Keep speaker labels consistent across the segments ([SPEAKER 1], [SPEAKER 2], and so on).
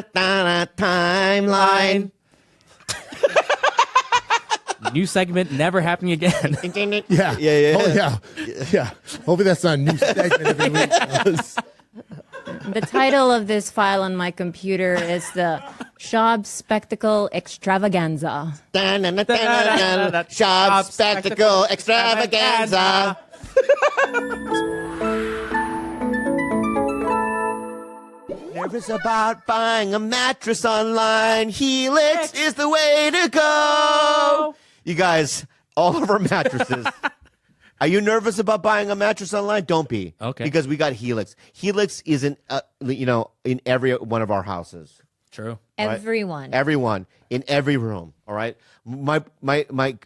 [SPEAKER 1] Timeline.
[SPEAKER 2] New segment never happening again.
[SPEAKER 3] Yeah. Oh, yeah. Hopefully that's not a new segment every week.
[SPEAKER 4] The title of this file on my computer is the Shop Spectacle Extravaganza.
[SPEAKER 1] Shop Spectacle Extravaganza. Nervous about buying a mattress online. Helix is the way to go. You guys, all of our mattresses. Are you nervous about buying a mattress online? Don't be.
[SPEAKER 2] Okay.
[SPEAKER 1] Because we got Helix. Helix is in every one of our houses.
[SPEAKER 2] True.
[SPEAKER 4] Everyone.
[SPEAKER 1] Everyone in every room. All right. My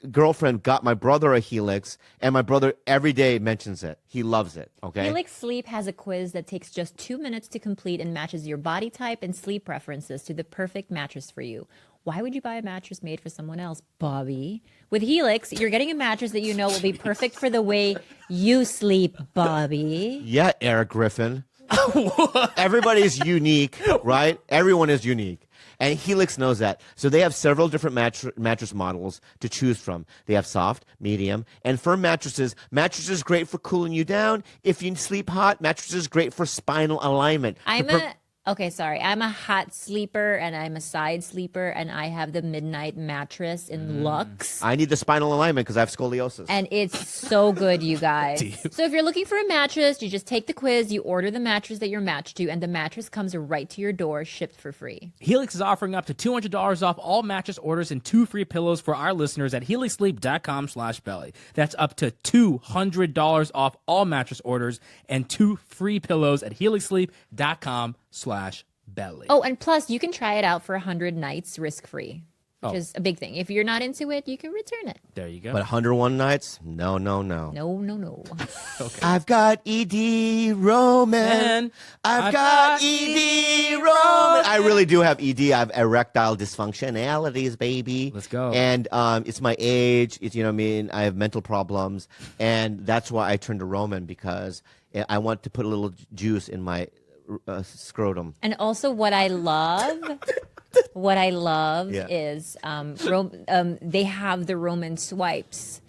[SPEAKER 1] girlfriend got my brother a Helix, and my brother every day mentions it. He loves it. Okay.
[SPEAKER 4] Helix Sleep has a quiz that takes just 2 minutes to complete and matches your body type and sleep preferences to the perfect mattress for you. Why would you buy a mattress made for someone else, Bobby? With Helix, you're getting a mattress that you know will be perfect for the way you sleep, Bobby.
[SPEAKER 1] Yeah, Eric Griffin. Everybody's unique, right? Everyone is unique. And Helix knows that. So they have several different mattress models to choose from. They have soft, medium, and firm mattresses. Mattresses great for cooling you down. If you sleep hot, mattresses great for spinal alignment.
[SPEAKER 4] I'm a hot sleeper and I'm a side sleeper and I have the midnight mattress in Luxe.
[SPEAKER 1] I need the spinal alignment because I have scoliosis.
[SPEAKER 4] And it's so good, you guys. So if you're looking for a mattress, you just take the quiz, you order the mattress that you're matched to, and the mattress comes right to your door, shipped for free.
[SPEAKER 2] Helix is offering up to $200 off all mattress orders and 2 free pillows for our listeners at helixsleep.com/belly. That's up to $200 off all mattress orders and 2 free pillows at helixsleep.com/belly.
[SPEAKER 4] Oh, and plus you can try it out for 100 nights risk-free, which is a big thing. If you're not into it, you can return it.
[SPEAKER 2] There you go.
[SPEAKER 1] But 101 nights? No.
[SPEAKER 4] No.
[SPEAKER 2] Okay.
[SPEAKER 1] I've got ED Roman. I've got ED Roman. I really do have ED. I have erectile dysfunctionalities, baby.
[SPEAKER 2] Let's go.
[SPEAKER 1] And it's my age. It's, you know what I mean? I have mental problems. And that's why I turned to Roman, because I want to put a little juice in my scrotum.
[SPEAKER 4] And also what I love
[SPEAKER 1] Yeah.
[SPEAKER 4] is they have the Roman swipes.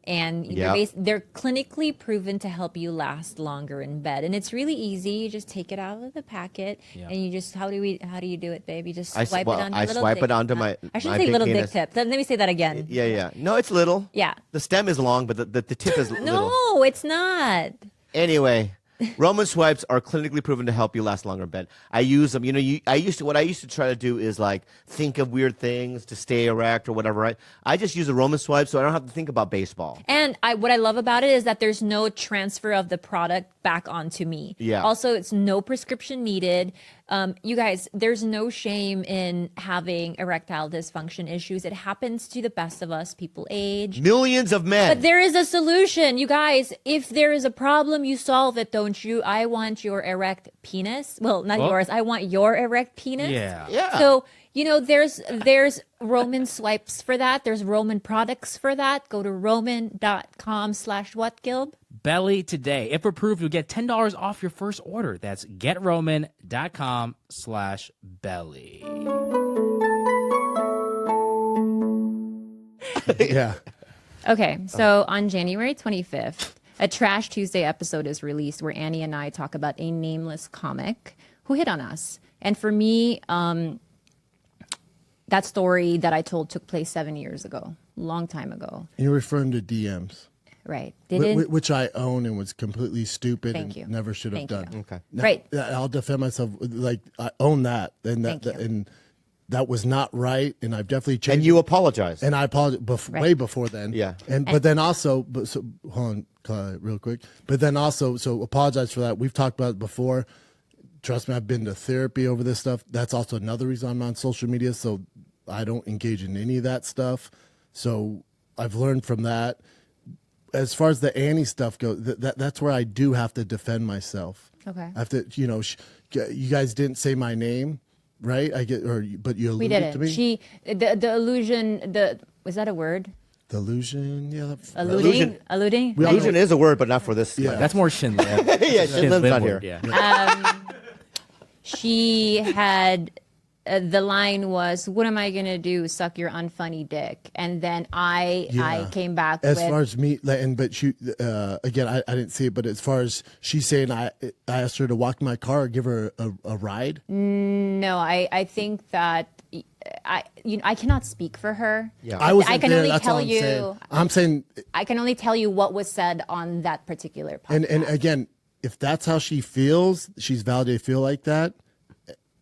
[SPEAKER 4] And
[SPEAKER 1] Yeah.
[SPEAKER 4] they're clinically proven to help you last longer in bed, and it's really easy. You just take it out of the packet, and you just how do you do it, babe? You just swipe it onto your little
[SPEAKER 1] swipe
[SPEAKER 4] dick.
[SPEAKER 1] it onto my.
[SPEAKER 4] I should
[SPEAKER 1] my
[SPEAKER 4] say
[SPEAKER 1] big
[SPEAKER 4] little
[SPEAKER 1] penis.
[SPEAKER 4] dick tip. Let me say that again.
[SPEAKER 1] Yeah. No, it's little.
[SPEAKER 4] Yeah.
[SPEAKER 1] The stem is long, but the tip is little.
[SPEAKER 4] No, it's not.
[SPEAKER 1] Anyway, Roman swipes are clinically proven to help you last longer in bed. I use them. What I used to try to do is like think of weird things to stay erect or whatever. Right? I just use a Roman swipe, so I don't have to think about baseball.
[SPEAKER 4] And what I love about it is that there's no transfer of the product back onto me.
[SPEAKER 1] Yeah.
[SPEAKER 4] Also, it's no prescription needed. You guys, there's no shame in having erectile dysfunction issues. It happens to the best of us. People age.
[SPEAKER 1] Millions of men.
[SPEAKER 4] But there is a solution, you guys. If there is a problem, you solve it, don't you? I want your erect penis. Well, not yours. I want your erect penis.
[SPEAKER 2] Yeah.
[SPEAKER 4] So, there's Roman swipes for that. There's Roman products for that. Go to roman.com/what, Gilb?
[SPEAKER 2] Belly today. If approved, you'll get $10 off your first order. That's getroman.com/belly.
[SPEAKER 3] Yeah.
[SPEAKER 4] Okay, so on January 25th, a Trash Tuesday episode is released where Annie and I talk about a nameless comic who hit on us. And for me, that story that I told took place 7 years ago, long time ago.
[SPEAKER 3] You're referring to DMs.
[SPEAKER 4] Right.
[SPEAKER 3] Which I own and was completely stupid
[SPEAKER 4] Thank
[SPEAKER 3] and
[SPEAKER 4] you.
[SPEAKER 3] never should have
[SPEAKER 4] Thank
[SPEAKER 3] done.
[SPEAKER 4] you.
[SPEAKER 1] Okay.
[SPEAKER 4] Right.
[SPEAKER 3] I'll defend myself. Like, I own that. And
[SPEAKER 4] Thank you.
[SPEAKER 3] and that was not right. And I've definitely changed.
[SPEAKER 1] And you apologize.
[SPEAKER 3] And I apologize way before then.
[SPEAKER 1] Yeah.
[SPEAKER 3] But then also, hold on, real quick. But then also, so apologize for that. We've talked about it before. Trust me, I've been to therapy over this stuff. That's also another reason I'm on social media. So I don't engage in any of that stuff. So I've learned from that. As far as the Annie stuff goes, that's where I do have to defend myself.
[SPEAKER 4] Okay.
[SPEAKER 3] I have to, you guys didn't say my name, right? But you alluded
[SPEAKER 4] We didn't.
[SPEAKER 3] to me.
[SPEAKER 4] The illusion, was that a word?
[SPEAKER 3] Delusion, yeah.
[SPEAKER 4] Alluding?
[SPEAKER 1] Illusion is a word, but not for this.
[SPEAKER 3] Yeah.
[SPEAKER 2] That's more Shinlin.
[SPEAKER 1] Yeah, Shinlin's not here.
[SPEAKER 2] Yeah.
[SPEAKER 4] She had the line was, "What am I gonna do? Suck your unfunny dick?" And then I came back
[SPEAKER 3] as
[SPEAKER 4] with,
[SPEAKER 3] far as me, but she again, I didn't see it. But as far as she's saying, I asked her to walk my car or give her a ride.
[SPEAKER 4] no, I think that I cannot speak for her.
[SPEAKER 1] Yeah.
[SPEAKER 4] I can
[SPEAKER 3] there,
[SPEAKER 4] only
[SPEAKER 3] that's
[SPEAKER 4] tell
[SPEAKER 3] all I'm
[SPEAKER 4] you.
[SPEAKER 3] saying. I'm saying,
[SPEAKER 4] I can only tell you what was said on that particular podcast.
[SPEAKER 3] and again, if that's how she feels, she's validated to feel like that.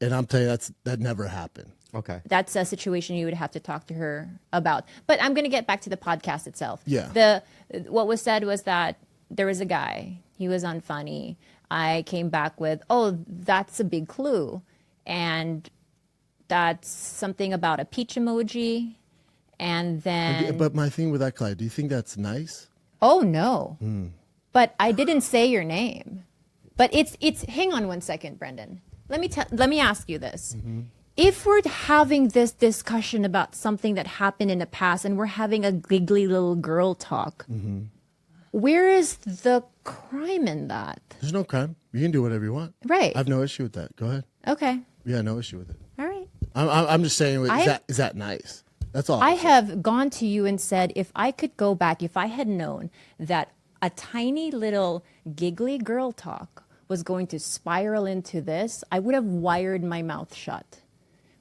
[SPEAKER 3] And I'm telling you, that never happened.
[SPEAKER 1] Okay.
[SPEAKER 4] That's a situation you would have to talk to her about. But I'm going to get back to the podcast itself.
[SPEAKER 3] Yeah.
[SPEAKER 4] What was said was that there was a guy. He was unfunny. I came back with, "Oh, that's a big clue," and that's something about a peach emoji, and then.
[SPEAKER 3] But my thing with that, Clyde, do you think that's nice?
[SPEAKER 4] Oh no. But I didn't say your name. But it's hang on one second, Brendan. Let me ask you this. If we're having this discussion about something that happened in the past and we're having a giggly little girl talk, where is the crime in that?
[SPEAKER 3] There's no crime. You can do whatever you want.
[SPEAKER 4] Right.
[SPEAKER 3] I have no issue with that. Go ahead.
[SPEAKER 4] Okay.
[SPEAKER 3] Yeah, no issue with it.
[SPEAKER 4] All right.
[SPEAKER 3] I'm just saying, is that nice? That's all.
[SPEAKER 4] I have gone to you and said, if I could go back, if I had known that a tiny little giggly girl talk was going to spiral into this, I would have wired my mouth shut.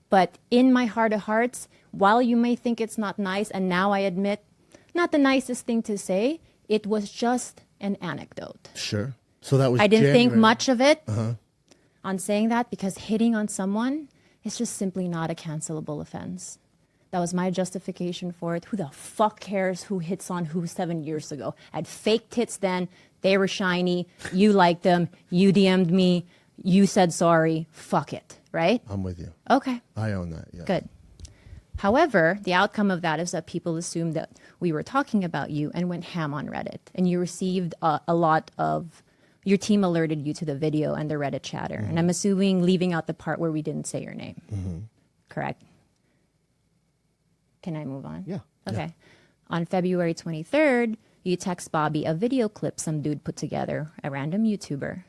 [SPEAKER 4] But in my heart of hearts, while you may think it's not nice, and now I admit, not the nicest thing to say, it was just an anecdote.
[SPEAKER 3] Sure. So that was.
[SPEAKER 4] I didn't think
[SPEAKER 3] January.
[SPEAKER 4] much of it on saying that because hitting on someone is just simply not a cancelable offense. That was my justification for it. Who the fuck cares who hits on who 7 years ago? I had fake tits then. They were shiny. You liked them. You DM'd me. You said sorry. Fuck it. Right?
[SPEAKER 3] I'm with you.
[SPEAKER 4] Okay.
[SPEAKER 3] I own that. Yeah.
[SPEAKER 4] Good. However, the outcome of that is that people assumed that we were talking about you and went ham on Reddit. And you received a lot of, your team alerted you to the video and the Reddit chatter. And I'm assuming leaving out the part where we didn't say your name. Correct? Can I move on?
[SPEAKER 1] Yeah.
[SPEAKER 4] Okay. On February 23rd, you text Bobby a video clip some dude put together, a random YouTuber,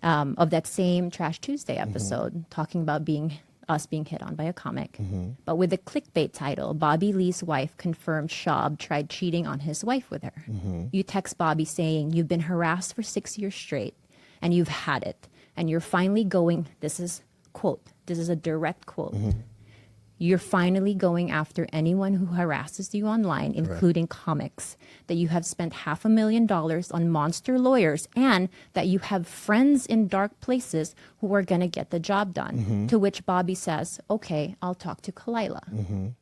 [SPEAKER 4] of that same Trash Tuesday episode, talking about us being hit on by a comic. But with the clickbait title, Bobby Lee's wife confirmed Schaub tried cheating on his wife with her. You text Bobby saying, "You've been harassed for 6 years straight, and you've had it. And you're finally going," this is a direct quote. "You're finally going after anyone who harasses you online, including comics, that you have spent $500,000 on monster lawyers, and that you have friends in dark places who are going to get the job done." To which Bobby says, "Okay, I'll talk to Khalyla."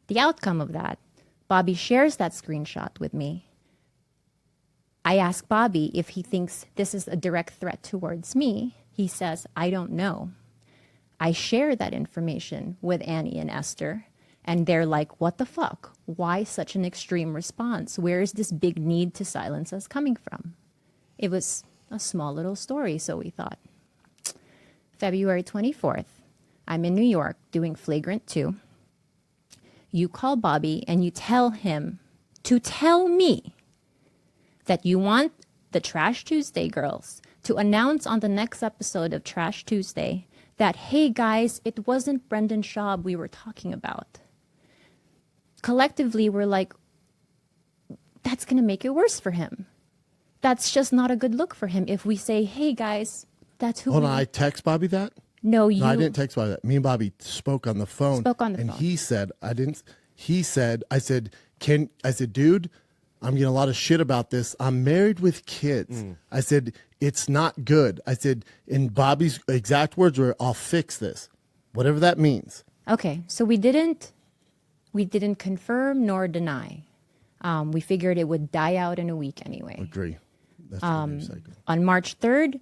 [SPEAKER 4] The outcome of that, Bobby shares that screenshot with me. I ask Bobby if he thinks this is a direct threat towards me. He says, "I don't know." I share that information with Annie and Esther, and they're like, "What the fuck? Why such an extreme response? Where is this big need to silence us coming from?" It was a small little story, so we thought. February 24th, I'm in New York doing Flagrant 2. You call Bobby and you tell him to tell me that you want the Trash Tuesday girls to announce on the next episode of Trash Tuesday that, "Hey guys, it wasn't Brendan Schaub we were talking about." Collectively, we're like, that's going to make it worse for him. That's just not a good look for him if we say, "Hey guys, that's who
[SPEAKER 3] Hold on. I text Bobby that.
[SPEAKER 4] No, you.
[SPEAKER 3] No, I didn't text Bobby that. Me and Bobby spoke on the phone.
[SPEAKER 4] Spoke on the
[SPEAKER 3] and
[SPEAKER 4] phone.
[SPEAKER 3] he said, I didn't. He said, I said, dude, I'm getting a lot of shit about this. I'm married with kids. I said, it's not good. I said, and Bobby's exact words were, "I'll fix this," whatever that means.
[SPEAKER 4] Okay, so we didn't confirm nor deny. We figured it would die out in a week anyway.
[SPEAKER 3] Agree. That's the news cycle.
[SPEAKER 4] On March 3rd,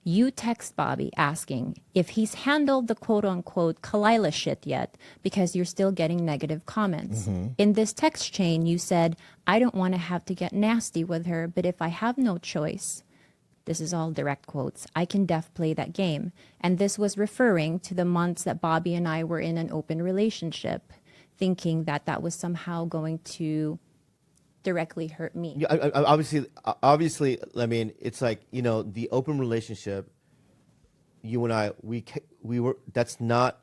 [SPEAKER 4] you text Bobby asking if he's handled the quote-unquote Khalyla shit yet because you're still getting negative comments. In this text chain, you said, "I don't want to have to get nasty with her, but if I have no choice," this is all direct quotes, "I can play that game." And this was referring to the months that Bobby and I were in an open relationship, thinking that that was somehow going to directly hurt me.
[SPEAKER 1] Yeah, obviously, I mean, it's like, the open relationship. You and I, we were. That's not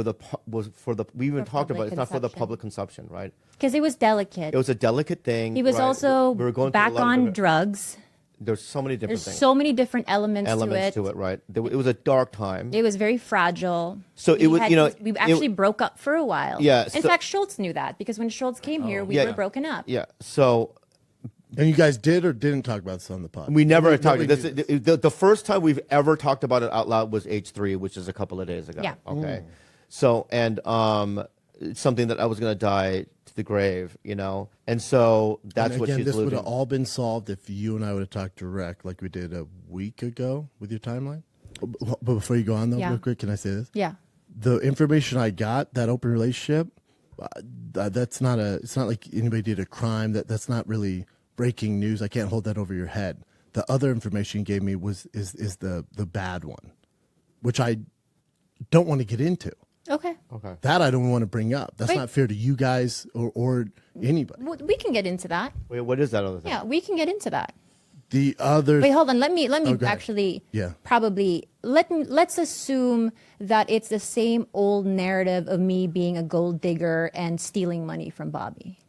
[SPEAKER 1] we even
[SPEAKER 4] For
[SPEAKER 1] talked about
[SPEAKER 4] public
[SPEAKER 1] it, it's not for the
[SPEAKER 4] consumption.
[SPEAKER 1] public consumption, right?
[SPEAKER 4] Because it was delicate.
[SPEAKER 1] It was a delicate thing.
[SPEAKER 4] He was
[SPEAKER 1] right?
[SPEAKER 4] also
[SPEAKER 1] We were going through a
[SPEAKER 4] back
[SPEAKER 1] lot of
[SPEAKER 4] on
[SPEAKER 1] different-
[SPEAKER 4] drugs.
[SPEAKER 1] There's so many different
[SPEAKER 4] There's
[SPEAKER 1] things.
[SPEAKER 4] so many different elements
[SPEAKER 1] to it, right? It was a dark time.
[SPEAKER 4] It was very fragile.
[SPEAKER 1] So it was,
[SPEAKER 4] we actually broke up for a while.
[SPEAKER 1] Yeah,
[SPEAKER 4] In
[SPEAKER 1] so-
[SPEAKER 4] fact, Schultz knew that because when Schultz came here, we
[SPEAKER 1] Yeah.
[SPEAKER 4] were broken up.
[SPEAKER 1] Yeah. So
[SPEAKER 3] And you guys did or didn't talk about this on the pod?
[SPEAKER 1] we never talked.
[SPEAKER 3] knew
[SPEAKER 1] This,
[SPEAKER 3] this.
[SPEAKER 1] the first time we've ever talked about it out loud was H3, which is a couple of days ago.
[SPEAKER 4] Yeah.
[SPEAKER 1] Okay. So and it's something that I was going to die to the grave, and so that's
[SPEAKER 3] And
[SPEAKER 1] what
[SPEAKER 3] again,
[SPEAKER 1] she's
[SPEAKER 3] this would
[SPEAKER 1] alluding.
[SPEAKER 3] have all been solved if you and I would have talked direct, like we did a week ago with your timeline. But before you go on, though,
[SPEAKER 4] Yeah.
[SPEAKER 3] real quick, can I say this?
[SPEAKER 4] Yeah.
[SPEAKER 3] The information I got, that open relationship, it's not like anybody did a crime. That's not really breaking news. I can't hold that over your head. The other information you gave me is the bad one, which I don't want to get into.
[SPEAKER 4] Okay.
[SPEAKER 1] Okay.
[SPEAKER 3] That I don't want to bring up. That's
[SPEAKER 4] Wait.
[SPEAKER 3] not fair to you guys or anybody.
[SPEAKER 4] We can get into that.
[SPEAKER 1] Wait, what is that other thing?
[SPEAKER 4] Yeah, we can get into that.
[SPEAKER 3] The other
[SPEAKER 4] Wait, hold on. Let me
[SPEAKER 3] go ahead.
[SPEAKER 4] actually
[SPEAKER 3] Yeah.
[SPEAKER 4] probably let's assume that it's the same old narrative of me being a gold digger and stealing money from Bobby.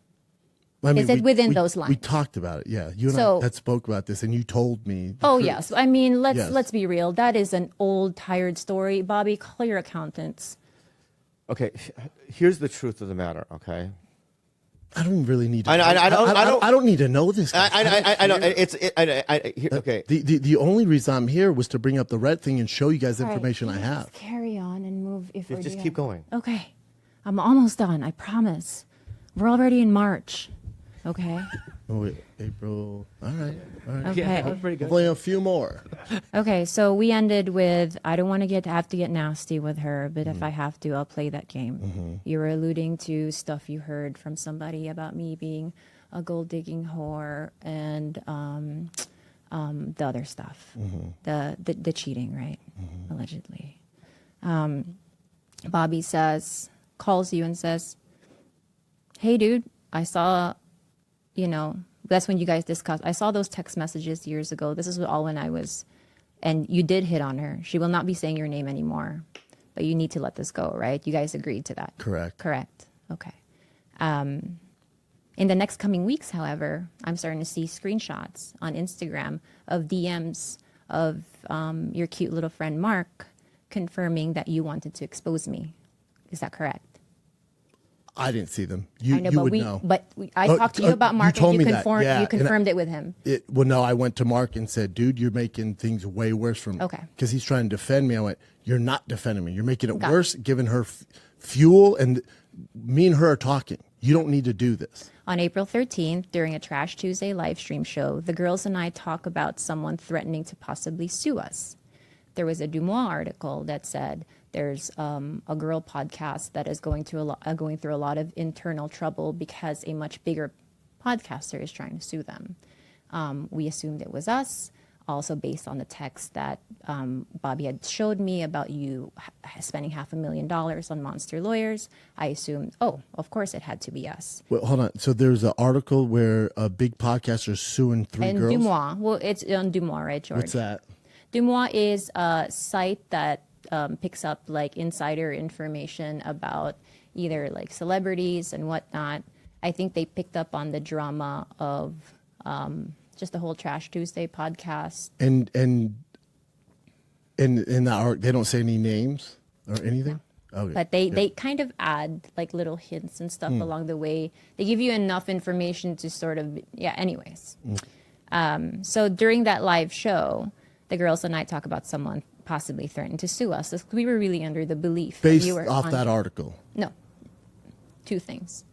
[SPEAKER 3] I mean,
[SPEAKER 4] Is it within those
[SPEAKER 3] We
[SPEAKER 4] lines?
[SPEAKER 3] talked about it. Yeah, you and
[SPEAKER 4] So-
[SPEAKER 3] I had spoke about this, and you told me. the
[SPEAKER 4] Oh
[SPEAKER 3] truth.
[SPEAKER 4] yes. I mean,
[SPEAKER 3] Yes.
[SPEAKER 4] let's be real. That is an old tired story. Bobby, call your accountants.
[SPEAKER 1] Okay. Here's the truth of the matter. Okay.
[SPEAKER 3] I don't really need. To,
[SPEAKER 1] I
[SPEAKER 3] don't need to know this. guys.
[SPEAKER 1] I know okay.
[SPEAKER 3] The only reason I'm here was to bring up the red thing and show you guys
[SPEAKER 4] All right,
[SPEAKER 3] information I
[SPEAKER 4] can you
[SPEAKER 3] have.
[SPEAKER 4] just carry on and move if we're
[SPEAKER 1] Just
[SPEAKER 4] doing-
[SPEAKER 1] keep going.
[SPEAKER 4] Okay. I'm almost done. I promise. We're already in March. Okay.
[SPEAKER 3] Oh, wait, April. All right.
[SPEAKER 4] Okay.
[SPEAKER 2] Yeah, that was pretty good.
[SPEAKER 3] Hopefully a few more.
[SPEAKER 4] Okay, so we ended with I don't want to have to get nasty with her, but if I have to, I'll play that game. You were alluding to stuff you heard from somebody about me being a gold digging whore and the other stuff, the cheating, right? Allegedly. Bobby calls you and says, "Hey, dude, I saw." That's when you guys discussed. I saw those text messages years ago. This is all when I was, and you did hit on her. She will not be saying your name anymore, but you need to let this go, right? You guys agreed to that.
[SPEAKER 3] Correct.
[SPEAKER 4] Correct. Okay. In the next coming weeks, however, I'm starting to see screenshots on Instagram of DMs of your cute little friend Mark confirming that you wanted to expose me. Is that correct?
[SPEAKER 3] I didn't see them. You,
[SPEAKER 4] I know,
[SPEAKER 3] you
[SPEAKER 4] but
[SPEAKER 3] would know.
[SPEAKER 4] I
[SPEAKER 3] Oh,
[SPEAKER 4] talked to you about
[SPEAKER 3] you
[SPEAKER 4] Mark
[SPEAKER 3] told
[SPEAKER 4] and you
[SPEAKER 3] me that. Yeah,
[SPEAKER 4] you
[SPEAKER 3] and
[SPEAKER 4] confirmed it with him.
[SPEAKER 3] Well, no, I went to Mark and said, dude, you're making things way worse from
[SPEAKER 4] Okay.
[SPEAKER 3] Because he's trying to defend me. I went, you're not defending me. You're making it
[SPEAKER 4] Got
[SPEAKER 3] worse, giving her fuel, and me and her are talking. You don't need to do this.
[SPEAKER 4] On April 13th, during a Trash Tuesday live stream show, the girls and I talk about someone threatening to possibly sue us. There was a Dumois article that said there's a girl podcast that is going through a lot of internal trouble because a much bigger podcaster is trying to sue them. We assumed it was us, also based on the text that Bobby had showed me about you spending $500,000 on monster lawyers. I assumed, of course it had to be us.
[SPEAKER 3] Well, hold on. So there's an article where a big podcaster is suing three
[SPEAKER 4] And
[SPEAKER 3] girls.
[SPEAKER 4] Dumois, well, it's on Dumois, right, George?
[SPEAKER 3] What's that?
[SPEAKER 4] Dumois is a site that picks up like insider information about either like celebrities and whatnot. I think they picked up on the drama of just the whole Trash Tuesday podcast.
[SPEAKER 3] And in that article, they don't say any names or anything? Okay.
[SPEAKER 4] But they kind of add like little hints and stuff along the way. They give you enough information to sort of, anyways. So during that live show, the girls and I talk about someone possibly threatened to sue us. We were really under the belief that
[SPEAKER 3] Based
[SPEAKER 4] you were
[SPEAKER 3] off
[SPEAKER 4] on-
[SPEAKER 3] that article.
[SPEAKER 4] No. Two things.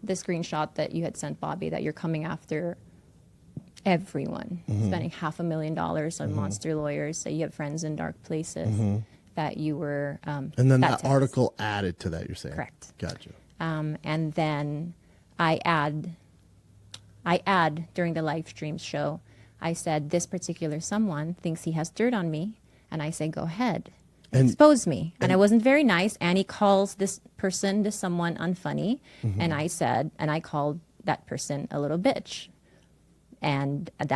[SPEAKER 4] The screenshot that you had sent Bobby that you're coming after everyone, spending $500,000 on monster lawyers, that you have friends in dark places, that you were.
[SPEAKER 3] And then that
[SPEAKER 4] text.
[SPEAKER 3] article added to that, you're saying?
[SPEAKER 4] Correct.
[SPEAKER 3] Gotcha.
[SPEAKER 4] And then I add during the live stream show, I said, this particular someone thinks he has dirt on me. And I say, go ahead.
[SPEAKER 3] And-
[SPEAKER 4] Expose me. And I wasn't very nice. Annie calls this someone unfunny. And I called that person a little bitch. And the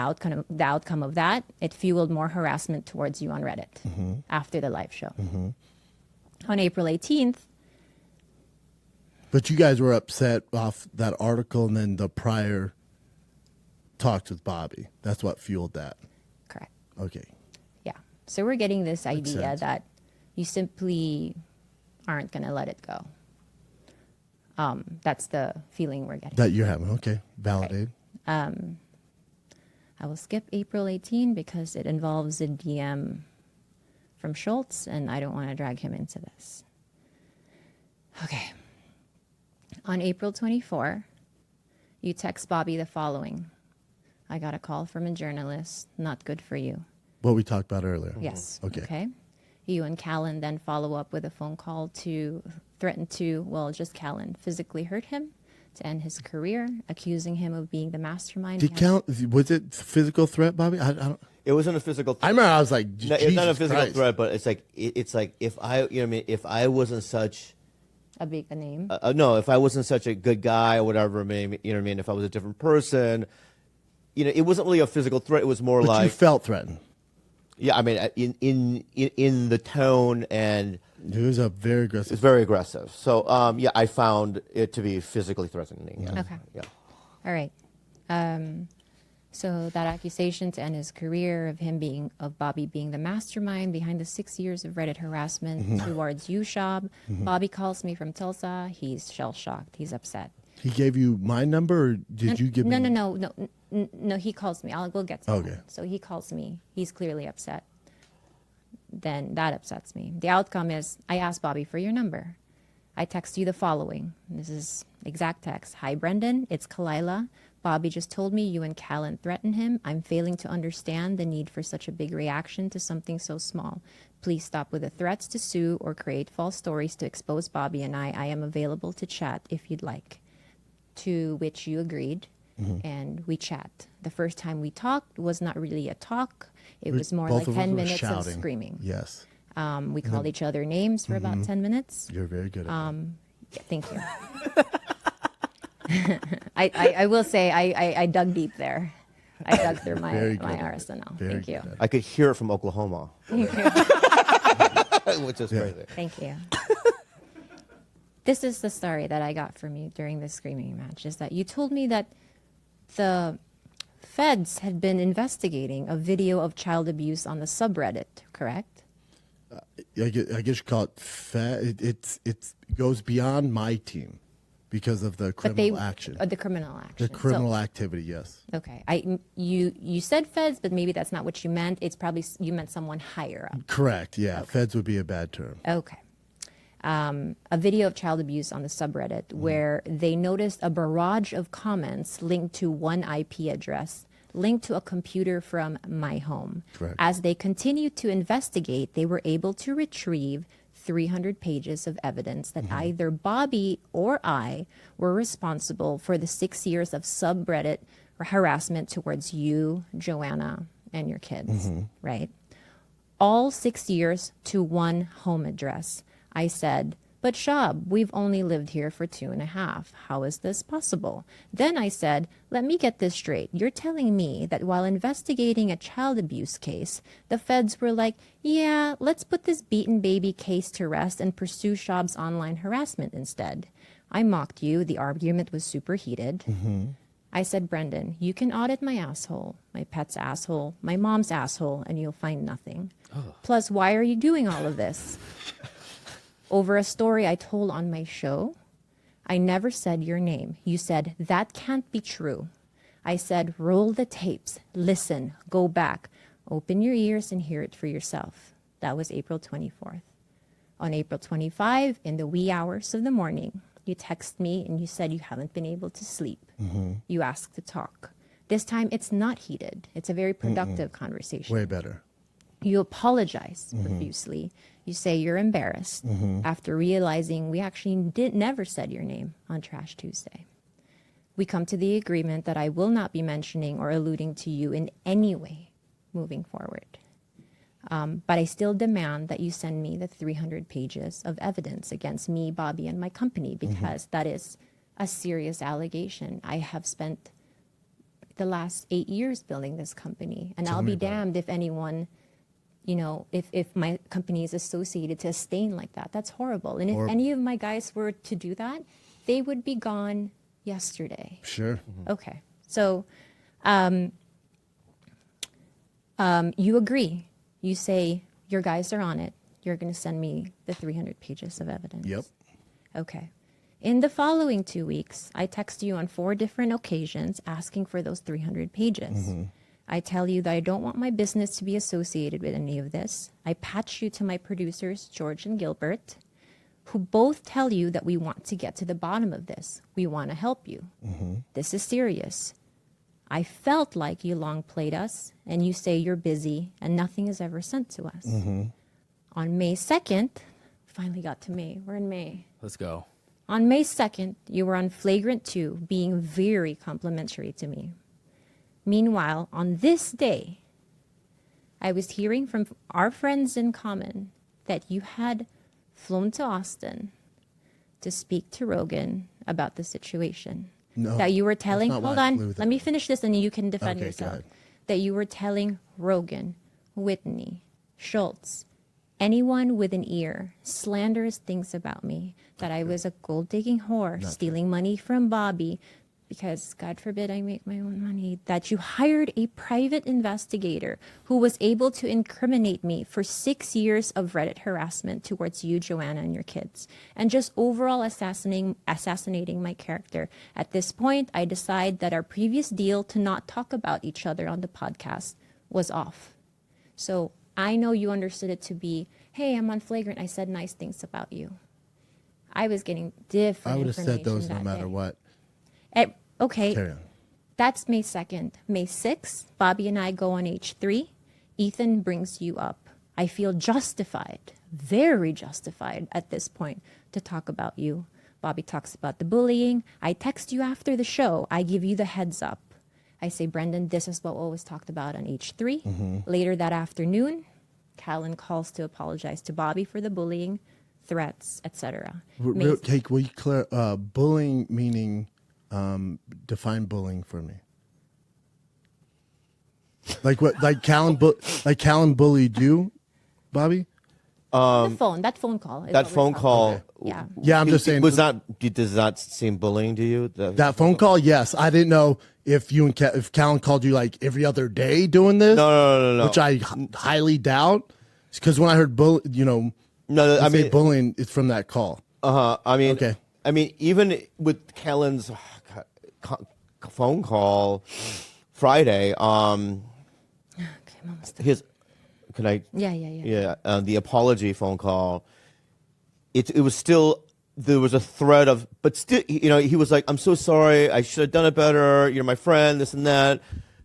[SPEAKER 4] outcome of that, it fueled more harassment towards you on Reddit after the live show. On April 18th,
[SPEAKER 3] But you guys were upset off that article and then the prior talks with Bobby. That's what fueled that.
[SPEAKER 4] correct.
[SPEAKER 3] Okay.
[SPEAKER 4] Yeah. So we're getting this idea
[SPEAKER 3] sense.
[SPEAKER 4] that you simply aren't going to let it go. That's the feeling we're getting.
[SPEAKER 3] That you're having. Okay. Validated.
[SPEAKER 4] I will skip April 18 because it involves a DM from Schultz, and I don't want to drag him into this. Okay. On April 24, you text Bobby the following. I got a call from a journalist. Not good for you.
[SPEAKER 3] What we talked about earlier.
[SPEAKER 4] Yes.
[SPEAKER 3] Okay.
[SPEAKER 4] You and Callan then follow up with a phone call to threaten to, well, just Callan, physically hurt him to end his career, accusing him of being the mastermind.
[SPEAKER 3] Did count? Was it physical threat, Bobby? I don't.
[SPEAKER 1] It wasn't a physical.
[SPEAKER 3] I remember I was like,
[SPEAKER 1] No, it's not a
[SPEAKER 3] Jesus
[SPEAKER 1] physical
[SPEAKER 3] Christ.
[SPEAKER 1] threat, but it's like if I, you know what I mean, if I wasn't such,
[SPEAKER 4] A big name.
[SPEAKER 1] no, if I wasn't such a good guy or whatever, maybe, you know what I mean, if I was a different person, you know, it wasn't really a physical threat. It was more
[SPEAKER 3] But you
[SPEAKER 1] like,
[SPEAKER 3] felt threatened.
[SPEAKER 1] yeah, I mean, in the tone, and
[SPEAKER 3] It was a very aggressive.
[SPEAKER 1] it's very aggressive. So, yeah, I found it to be physically threatening. Yeah.
[SPEAKER 4] Okay.
[SPEAKER 1] Yeah.
[SPEAKER 4] All right. So that accusation to end his career of Bobby being the mastermind behind the 6 years of Reddit harassment towards you, Shab. Bobby calls me from Tulsa. He's shell shocked. He's upset.
[SPEAKER 3] He gave you my number, or did you give me?
[SPEAKER 4] No. He calls me. We'll get to
[SPEAKER 3] Okay.
[SPEAKER 4] that. So he calls me. He's clearly upset. Then that upsets me. The outcome is I asked Bobby for your number. I text you the following. This is exact text. Hi, Brendan. It's Khalyla. Bobby just told me you and Callan threatened him. I'm failing to understand the need for such a big reaction to something so small. Please stop with the threats to sue or create false stories to expose Bobby and I. I am available to chat if you'd like. To which you agreed, and we chat. The first time we talked was not really a talk. It was more
[SPEAKER 3] Both
[SPEAKER 4] like
[SPEAKER 3] of us
[SPEAKER 4] 10
[SPEAKER 3] were
[SPEAKER 4] minutes
[SPEAKER 3] shouting.
[SPEAKER 4] of screaming.
[SPEAKER 3] Yes.
[SPEAKER 4] We called each other names for about 10 minutes.
[SPEAKER 3] You're very good at that.
[SPEAKER 4] Yeah, thank you. I will say I dug deep there. I dug through my
[SPEAKER 3] Very good.
[SPEAKER 4] arsenal.
[SPEAKER 3] Very
[SPEAKER 4] Thank you.
[SPEAKER 3] good.
[SPEAKER 1] I could hear it from Oklahoma, which is crazy.
[SPEAKER 4] Thank you. This is the story that I got from you during the screaming match, is that you told me that the feds had been investigating a video of child abuse on the subreddit, correct?
[SPEAKER 3] I guess you call it it goes beyond my team because of the criminal action.
[SPEAKER 4] The criminal action.
[SPEAKER 3] The criminal activity, yes.
[SPEAKER 4] Okay. You said feds, but maybe that's not what you meant. It's probably you meant someone higher up.
[SPEAKER 3] Correct, yeah. Feds would be a bad term.
[SPEAKER 4] Okay. A video of child abuse on the subreddit where they noticed a barrage of comments linked to one IP address, linked to a computer from my home.
[SPEAKER 3] Correct.
[SPEAKER 4] As they continued to investigate, they were able to retrieve 300 pages of evidence that either Bobby or I were responsible for the 6 years of subreddit harassment towards you, Joanna, and your kids, right? All 6 years to one home address. I said, but Shab, we've only lived here for 2.5. How is this possible? Then I said, let me get this straight. You're telling me that while investigating a child abuse case, the feds were like, yeah, let's put this beaten baby case to rest and pursue Shab's online harassment instead. I mocked you. The argument was super heated. I said, Brendan, you can audit my asshole, my pet's asshole, my mom's asshole, and you'll find nothing. Plus, why are you doing all of this? Over a story I told on my show, I never said your name. You said, that can't be true. I said, roll the tapes, listen, go back, open your ears and hear it for yourself. That was April 24th. On April 25, in the wee hours of the morning, you text me and you said you haven't been able to sleep. You asked to talk. This time it's not heated. It's a very productive conversation.
[SPEAKER 3] Way better.
[SPEAKER 4] You apologize profusely. You say you're embarrassed after realizing we actually never said your name on Trash Tuesday. We come to the agreement that I will not be mentioning or alluding to you in any way moving forward. But I still demand that you send me the 300 pages of evidence against me, Bobby, and my company, because that is a serious allegation. I have spent the last 8 years building this company, and I'll be damned if anyone if my company is associated to a stain like that, that's horrible. And if any of my guys were to do that, they would be gone yesterday.
[SPEAKER 3] Sure.
[SPEAKER 4] Okay. So you agree. You say your guys are on it. You're going to send me the 300 pages of evidence.
[SPEAKER 3] Yep.
[SPEAKER 4] Okay. In the following 2 weeks, I text you on 4 different occasions asking for those 300 pages. I tell you that I don't want my business to be associated with any of this. I patch you to my producers, George and Gilbert, who both tell you that we want to get to the bottom of this. We want to help you. This is serious. I felt like you long played us, and you say you're busy, and nothing is ever sent to us. On May 2nd, finally got to May. We're in May.
[SPEAKER 2] Let's go.
[SPEAKER 4] On May 2nd, you were on flagrant 2, being very complimentary to me. Meanwhile, on this day, I was hearing from our friends in common that you had flown to Austin to speak to Rogan about the situation.
[SPEAKER 3] No,
[SPEAKER 4] that you were telling,
[SPEAKER 3] that's not
[SPEAKER 4] hold
[SPEAKER 3] why I
[SPEAKER 4] on,
[SPEAKER 3] flew
[SPEAKER 4] let
[SPEAKER 3] there.
[SPEAKER 4] me finish this and you can defend
[SPEAKER 3] Okay, go
[SPEAKER 4] yourself.
[SPEAKER 3] ahead.
[SPEAKER 4] That you were telling Rogan, Whitney, Schultz, anyone with an ear, slanderous things about me, that I was a gold-digging whore, stealing money from Bobby, because God forbid I make my own money, that you hired a private investigator who was able to incriminate me for 6 years of Reddit harassment towards you, Joanna, and your kids, and just overall assassinating my character. At this point, I decide that our previous deal to not talk about each other on the podcast was off. So I know you understood it to be, hey, I'm on flagrant. I said nice things about you. I was getting different
[SPEAKER 3] I would have said
[SPEAKER 4] information
[SPEAKER 3] those no
[SPEAKER 4] that
[SPEAKER 3] matter
[SPEAKER 4] day.
[SPEAKER 3] what.
[SPEAKER 4] Okay,
[SPEAKER 3] Carry on.
[SPEAKER 4] that's May 2nd. May 6th, Bobby and I go on H3. Ethan brings you up. I feel justified, very justified at this point to talk about you. Bobby talks about the bullying. I text you after the show. I give you the heads up. I say, Brendan, this is what was talked about on H3. Later that afternoon, Callan calls to apologize to Bobby for the bullying, threats, etc.
[SPEAKER 3] Hey, will you clear bullying meaning define bullying for me? Like what? Like Callan bullied you, Bobby?
[SPEAKER 4] The phone, that phone call. is
[SPEAKER 1] That
[SPEAKER 4] what we're
[SPEAKER 1] phone
[SPEAKER 4] talking
[SPEAKER 1] call.
[SPEAKER 4] about. Yeah.
[SPEAKER 3] Yeah, I'm just saying.
[SPEAKER 1] Does not seem bullying to you?
[SPEAKER 3] That phone call, yes. I didn't know if if Callan called you like every other day doing this.
[SPEAKER 1] No.
[SPEAKER 3] Which I highly doubt. Because when I heard
[SPEAKER 1] No,
[SPEAKER 3] I
[SPEAKER 1] I
[SPEAKER 3] mean
[SPEAKER 1] mean,
[SPEAKER 3] bullying, it's from that call.
[SPEAKER 1] I mean,
[SPEAKER 3] Okay.
[SPEAKER 1] I mean, even with Kellen's phone call Friday,
[SPEAKER 4] Okay, I'm almost done.
[SPEAKER 1] his, can I?
[SPEAKER 4] Yeah.
[SPEAKER 1] The apology phone call. It was still, there was a thread of, but still, he was like, I'm so sorry, I should have done it better. You're my friend, this and that.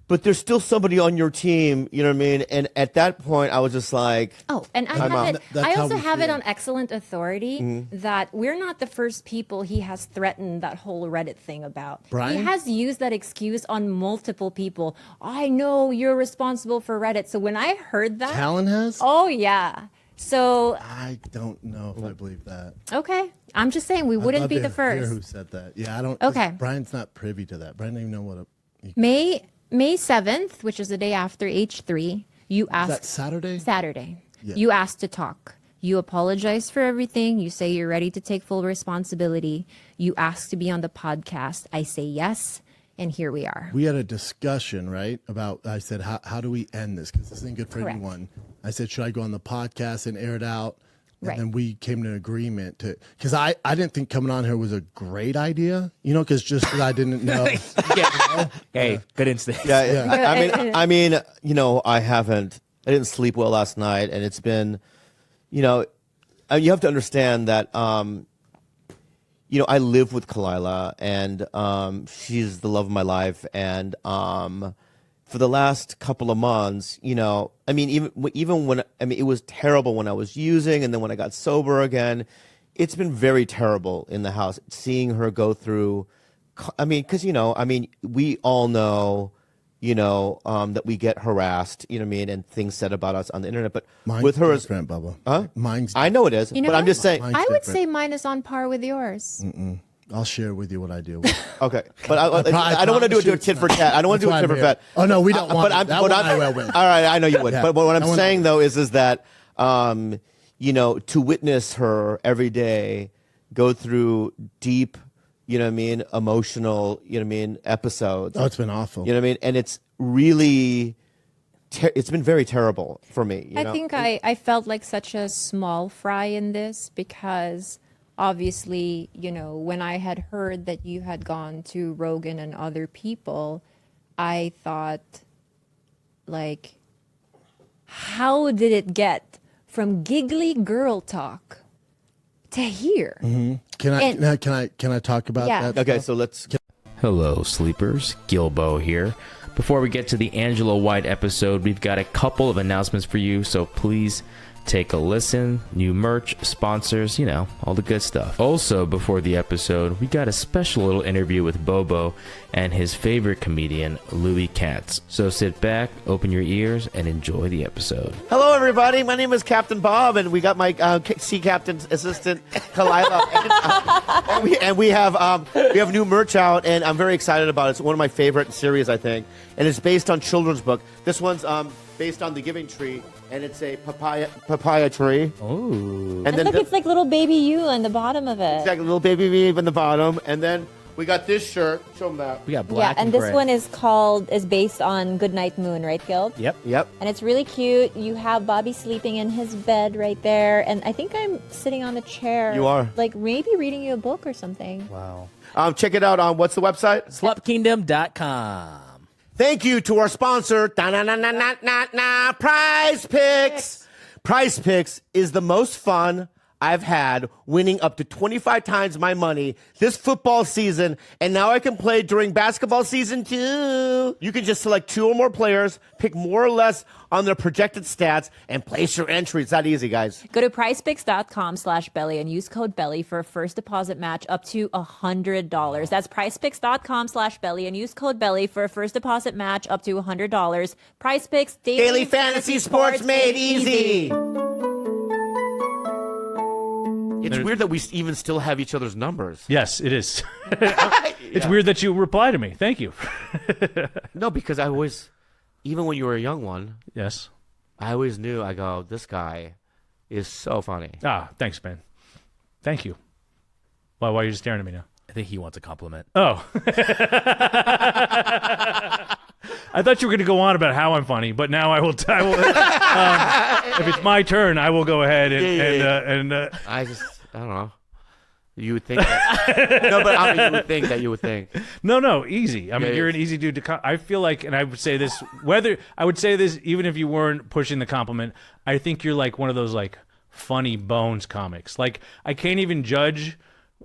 [SPEAKER 1] But there's still somebody on your team, you know what I mean? And at that point, I was just like,
[SPEAKER 4] Oh, and I
[SPEAKER 1] I'm
[SPEAKER 4] have
[SPEAKER 1] out.
[SPEAKER 4] it.
[SPEAKER 3] That's
[SPEAKER 4] I
[SPEAKER 3] how
[SPEAKER 4] also
[SPEAKER 3] we
[SPEAKER 4] have it
[SPEAKER 3] feel.
[SPEAKER 4] on excellent authority that we're not the first people he has threatened that whole Reddit thing about.
[SPEAKER 3] Brian?
[SPEAKER 4] He has used that excuse on multiple people. I know you're responsible for Reddit. So when I heard that,
[SPEAKER 3] Callan has?
[SPEAKER 4] oh yeah. So
[SPEAKER 3] I don't know if I believe that.
[SPEAKER 4] okay, I'm just saying we
[SPEAKER 3] I'd
[SPEAKER 4] wouldn't
[SPEAKER 3] love
[SPEAKER 4] be
[SPEAKER 3] to
[SPEAKER 4] the
[SPEAKER 3] hear
[SPEAKER 4] first.
[SPEAKER 3] who said that. Yeah, I don't.
[SPEAKER 4] Okay.
[SPEAKER 3] Brian's not privy to that. Brian doesn't even know what
[SPEAKER 4] May 7th, which is the day after H3, you asked
[SPEAKER 3] that Saturday?
[SPEAKER 4] Saturday.
[SPEAKER 3] Yeah.
[SPEAKER 4] You asked to talk. You apologize for everything. You say you're ready to take full responsibility. You ask to be on the podcast. I say yes, and here we are.
[SPEAKER 3] We had a discussion, right? About, I said, how do we end this? Because this isn't good for
[SPEAKER 4] Correct.
[SPEAKER 3] anyone. I said, should I go on the podcast and air it out? And
[SPEAKER 4] Right.
[SPEAKER 3] then we came to an agreement to, because I didn't think coming on here was a great idea, because just 'cause I didn't know.
[SPEAKER 2] Hey, good instinct.
[SPEAKER 1] yeah. I mean, I didn't sleep well last night, and it's been, you have to understand that, I live with Khalyla, and she's the love of my life, and for the last couple of months, even when it was terrible when I was using, and then when I got sober again, it's been very terrible in the house seeing her go through. Because we all know, that we get harassed, and things said about us on the internet. But
[SPEAKER 3] Mine's
[SPEAKER 1] with her,
[SPEAKER 3] different, Bubba.
[SPEAKER 1] Huh?
[SPEAKER 3] Mine's
[SPEAKER 1] I know it is,
[SPEAKER 4] You know
[SPEAKER 1] but I'm
[SPEAKER 4] what?
[SPEAKER 1] just saying.
[SPEAKER 3] Mine's
[SPEAKER 4] I would
[SPEAKER 3] different.
[SPEAKER 4] say mine is on par with yours.
[SPEAKER 3] I'll share with you what I do.
[SPEAKER 1] Okay, but I don't want to do it to a tit for tat. I don't want to do a tit for tat.
[SPEAKER 3] Oh no, we don't want
[SPEAKER 1] but
[SPEAKER 3] that one. I will win.
[SPEAKER 1] All right, I know you would.
[SPEAKER 3] Yeah.
[SPEAKER 1] But what I'm
[SPEAKER 3] I wanna-
[SPEAKER 1] saying though is that you know, to witness her every day go through deep, you know what I mean, emotional, you know what I mean, episodes.
[SPEAKER 3] Oh, it's been awful.
[SPEAKER 1] You know what I mean, and it's really, it's been very terrible for me. You know?
[SPEAKER 4] I think I felt like such a small fry in this because obviously, you know, when I had heard that you had gone to Rogan and other people, I thought, like, how did it get from giggly girl talk to here?
[SPEAKER 3] Can
[SPEAKER 4] And-
[SPEAKER 3] I talk about
[SPEAKER 4] Yeah.
[SPEAKER 3] that?
[SPEAKER 1] Okay,
[SPEAKER 3] stuff?
[SPEAKER 1] so let's.
[SPEAKER 2] Hello, sleepers. Gilbo here. Before we get to the Angela White episode, we've got a couple of announcements for you, so please take a listen. New merch, sponsors, you know, all the good stuff. Also, before the episode, we got a special little interview with Bobo and his favorite comedian, Louis Katz. So sit back, open your ears, and enjoy the episode.
[SPEAKER 1] Hello, everybody. My name is Captain Bob, and we got my sea captain's assistant, Khalyla, and we have new merch out, and I'm very excited about it. It's one of my favorite series, I think, and it's based on children's book. This one's based on the Giving Tree, and it's a papaya tree.
[SPEAKER 2] Oh.
[SPEAKER 1] And
[SPEAKER 4] And
[SPEAKER 1] then
[SPEAKER 4] look, it's like little baby you on the bottom of it.
[SPEAKER 1] exactly, little baby Eve in the bottom, and then we got this shirt. Show them that.
[SPEAKER 2] We got
[SPEAKER 4] Yeah,
[SPEAKER 2] black
[SPEAKER 4] and this
[SPEAKER 2] gray.
[SPEAKER 4] one is based on Goodnight Moon, right, Gil?
[SPEAKER 2] Yep.
[SPEAKER 1] Yep.
[SPEAKER 4] And it's really cute. You have Bobby sleeping in his bed right there, and I think I'm sitting on the chair.
[SPEAKER 1] You are.
[SPEAKER 4] Like maybe reading you a book or something.
[SPEAKER 2] Wow.
[SPEAKER 1] Check it out on what's the website?
[SPEAKER 2] Slupkingdom.com.
[SPEAKER 1] Thank you to our sponsor, Prize Picks. Prize Picks is the most fun I've had, winning up to 25 times my money this football season, and now I can play during basketball season too. You can just select 2 or more players, pick more or less on their projected stats, and place your entry. It's that easy, guys.
[SPEAKER 4] Go to prizepicks.com/belly and use code belly for a first deposit match up to $100. That's prizepicks.com/belly and use code belly for a first deposit match up to $100. Prize Picks,
[SPEAKER 1] Daily fantasy sports made easy. It's weird that we even still have each other's numbers.
[SPEAKER 5] Yes, it is. It's weird that you reply to me. Thank you.
[SPEAKER 1] No, because I always, even when you were a young one,
[SPEAKER 5] Yes.
[SPEAKER 1] I always knew, I go, this guy is so funny.
[SPEAKER 5] Ah, thanks, man. Thank you. Why are you just staring at me now?
[SPEAKER 2] I think he wants a compliment.
[SPEAKER 5] Oh. I thought you were going to go on about how I'm funny, but now I will. If it's my turn, I will go ahead and.
[SPEAKER 1] I don't know. You would think that. No, but I mean, you would think.
[SPEAKER 5] No, easy. I mean,
[SPEAKER 1] Yeah,
[SPEAKER 5] you're
[SPEAKER 1] yeah.
[SPEAKER 5] an easy dude to. I feel like, and I would say this, even if you weren't pushing the compliment, I think you're like one of those like funny bones comics. Like I can't even judge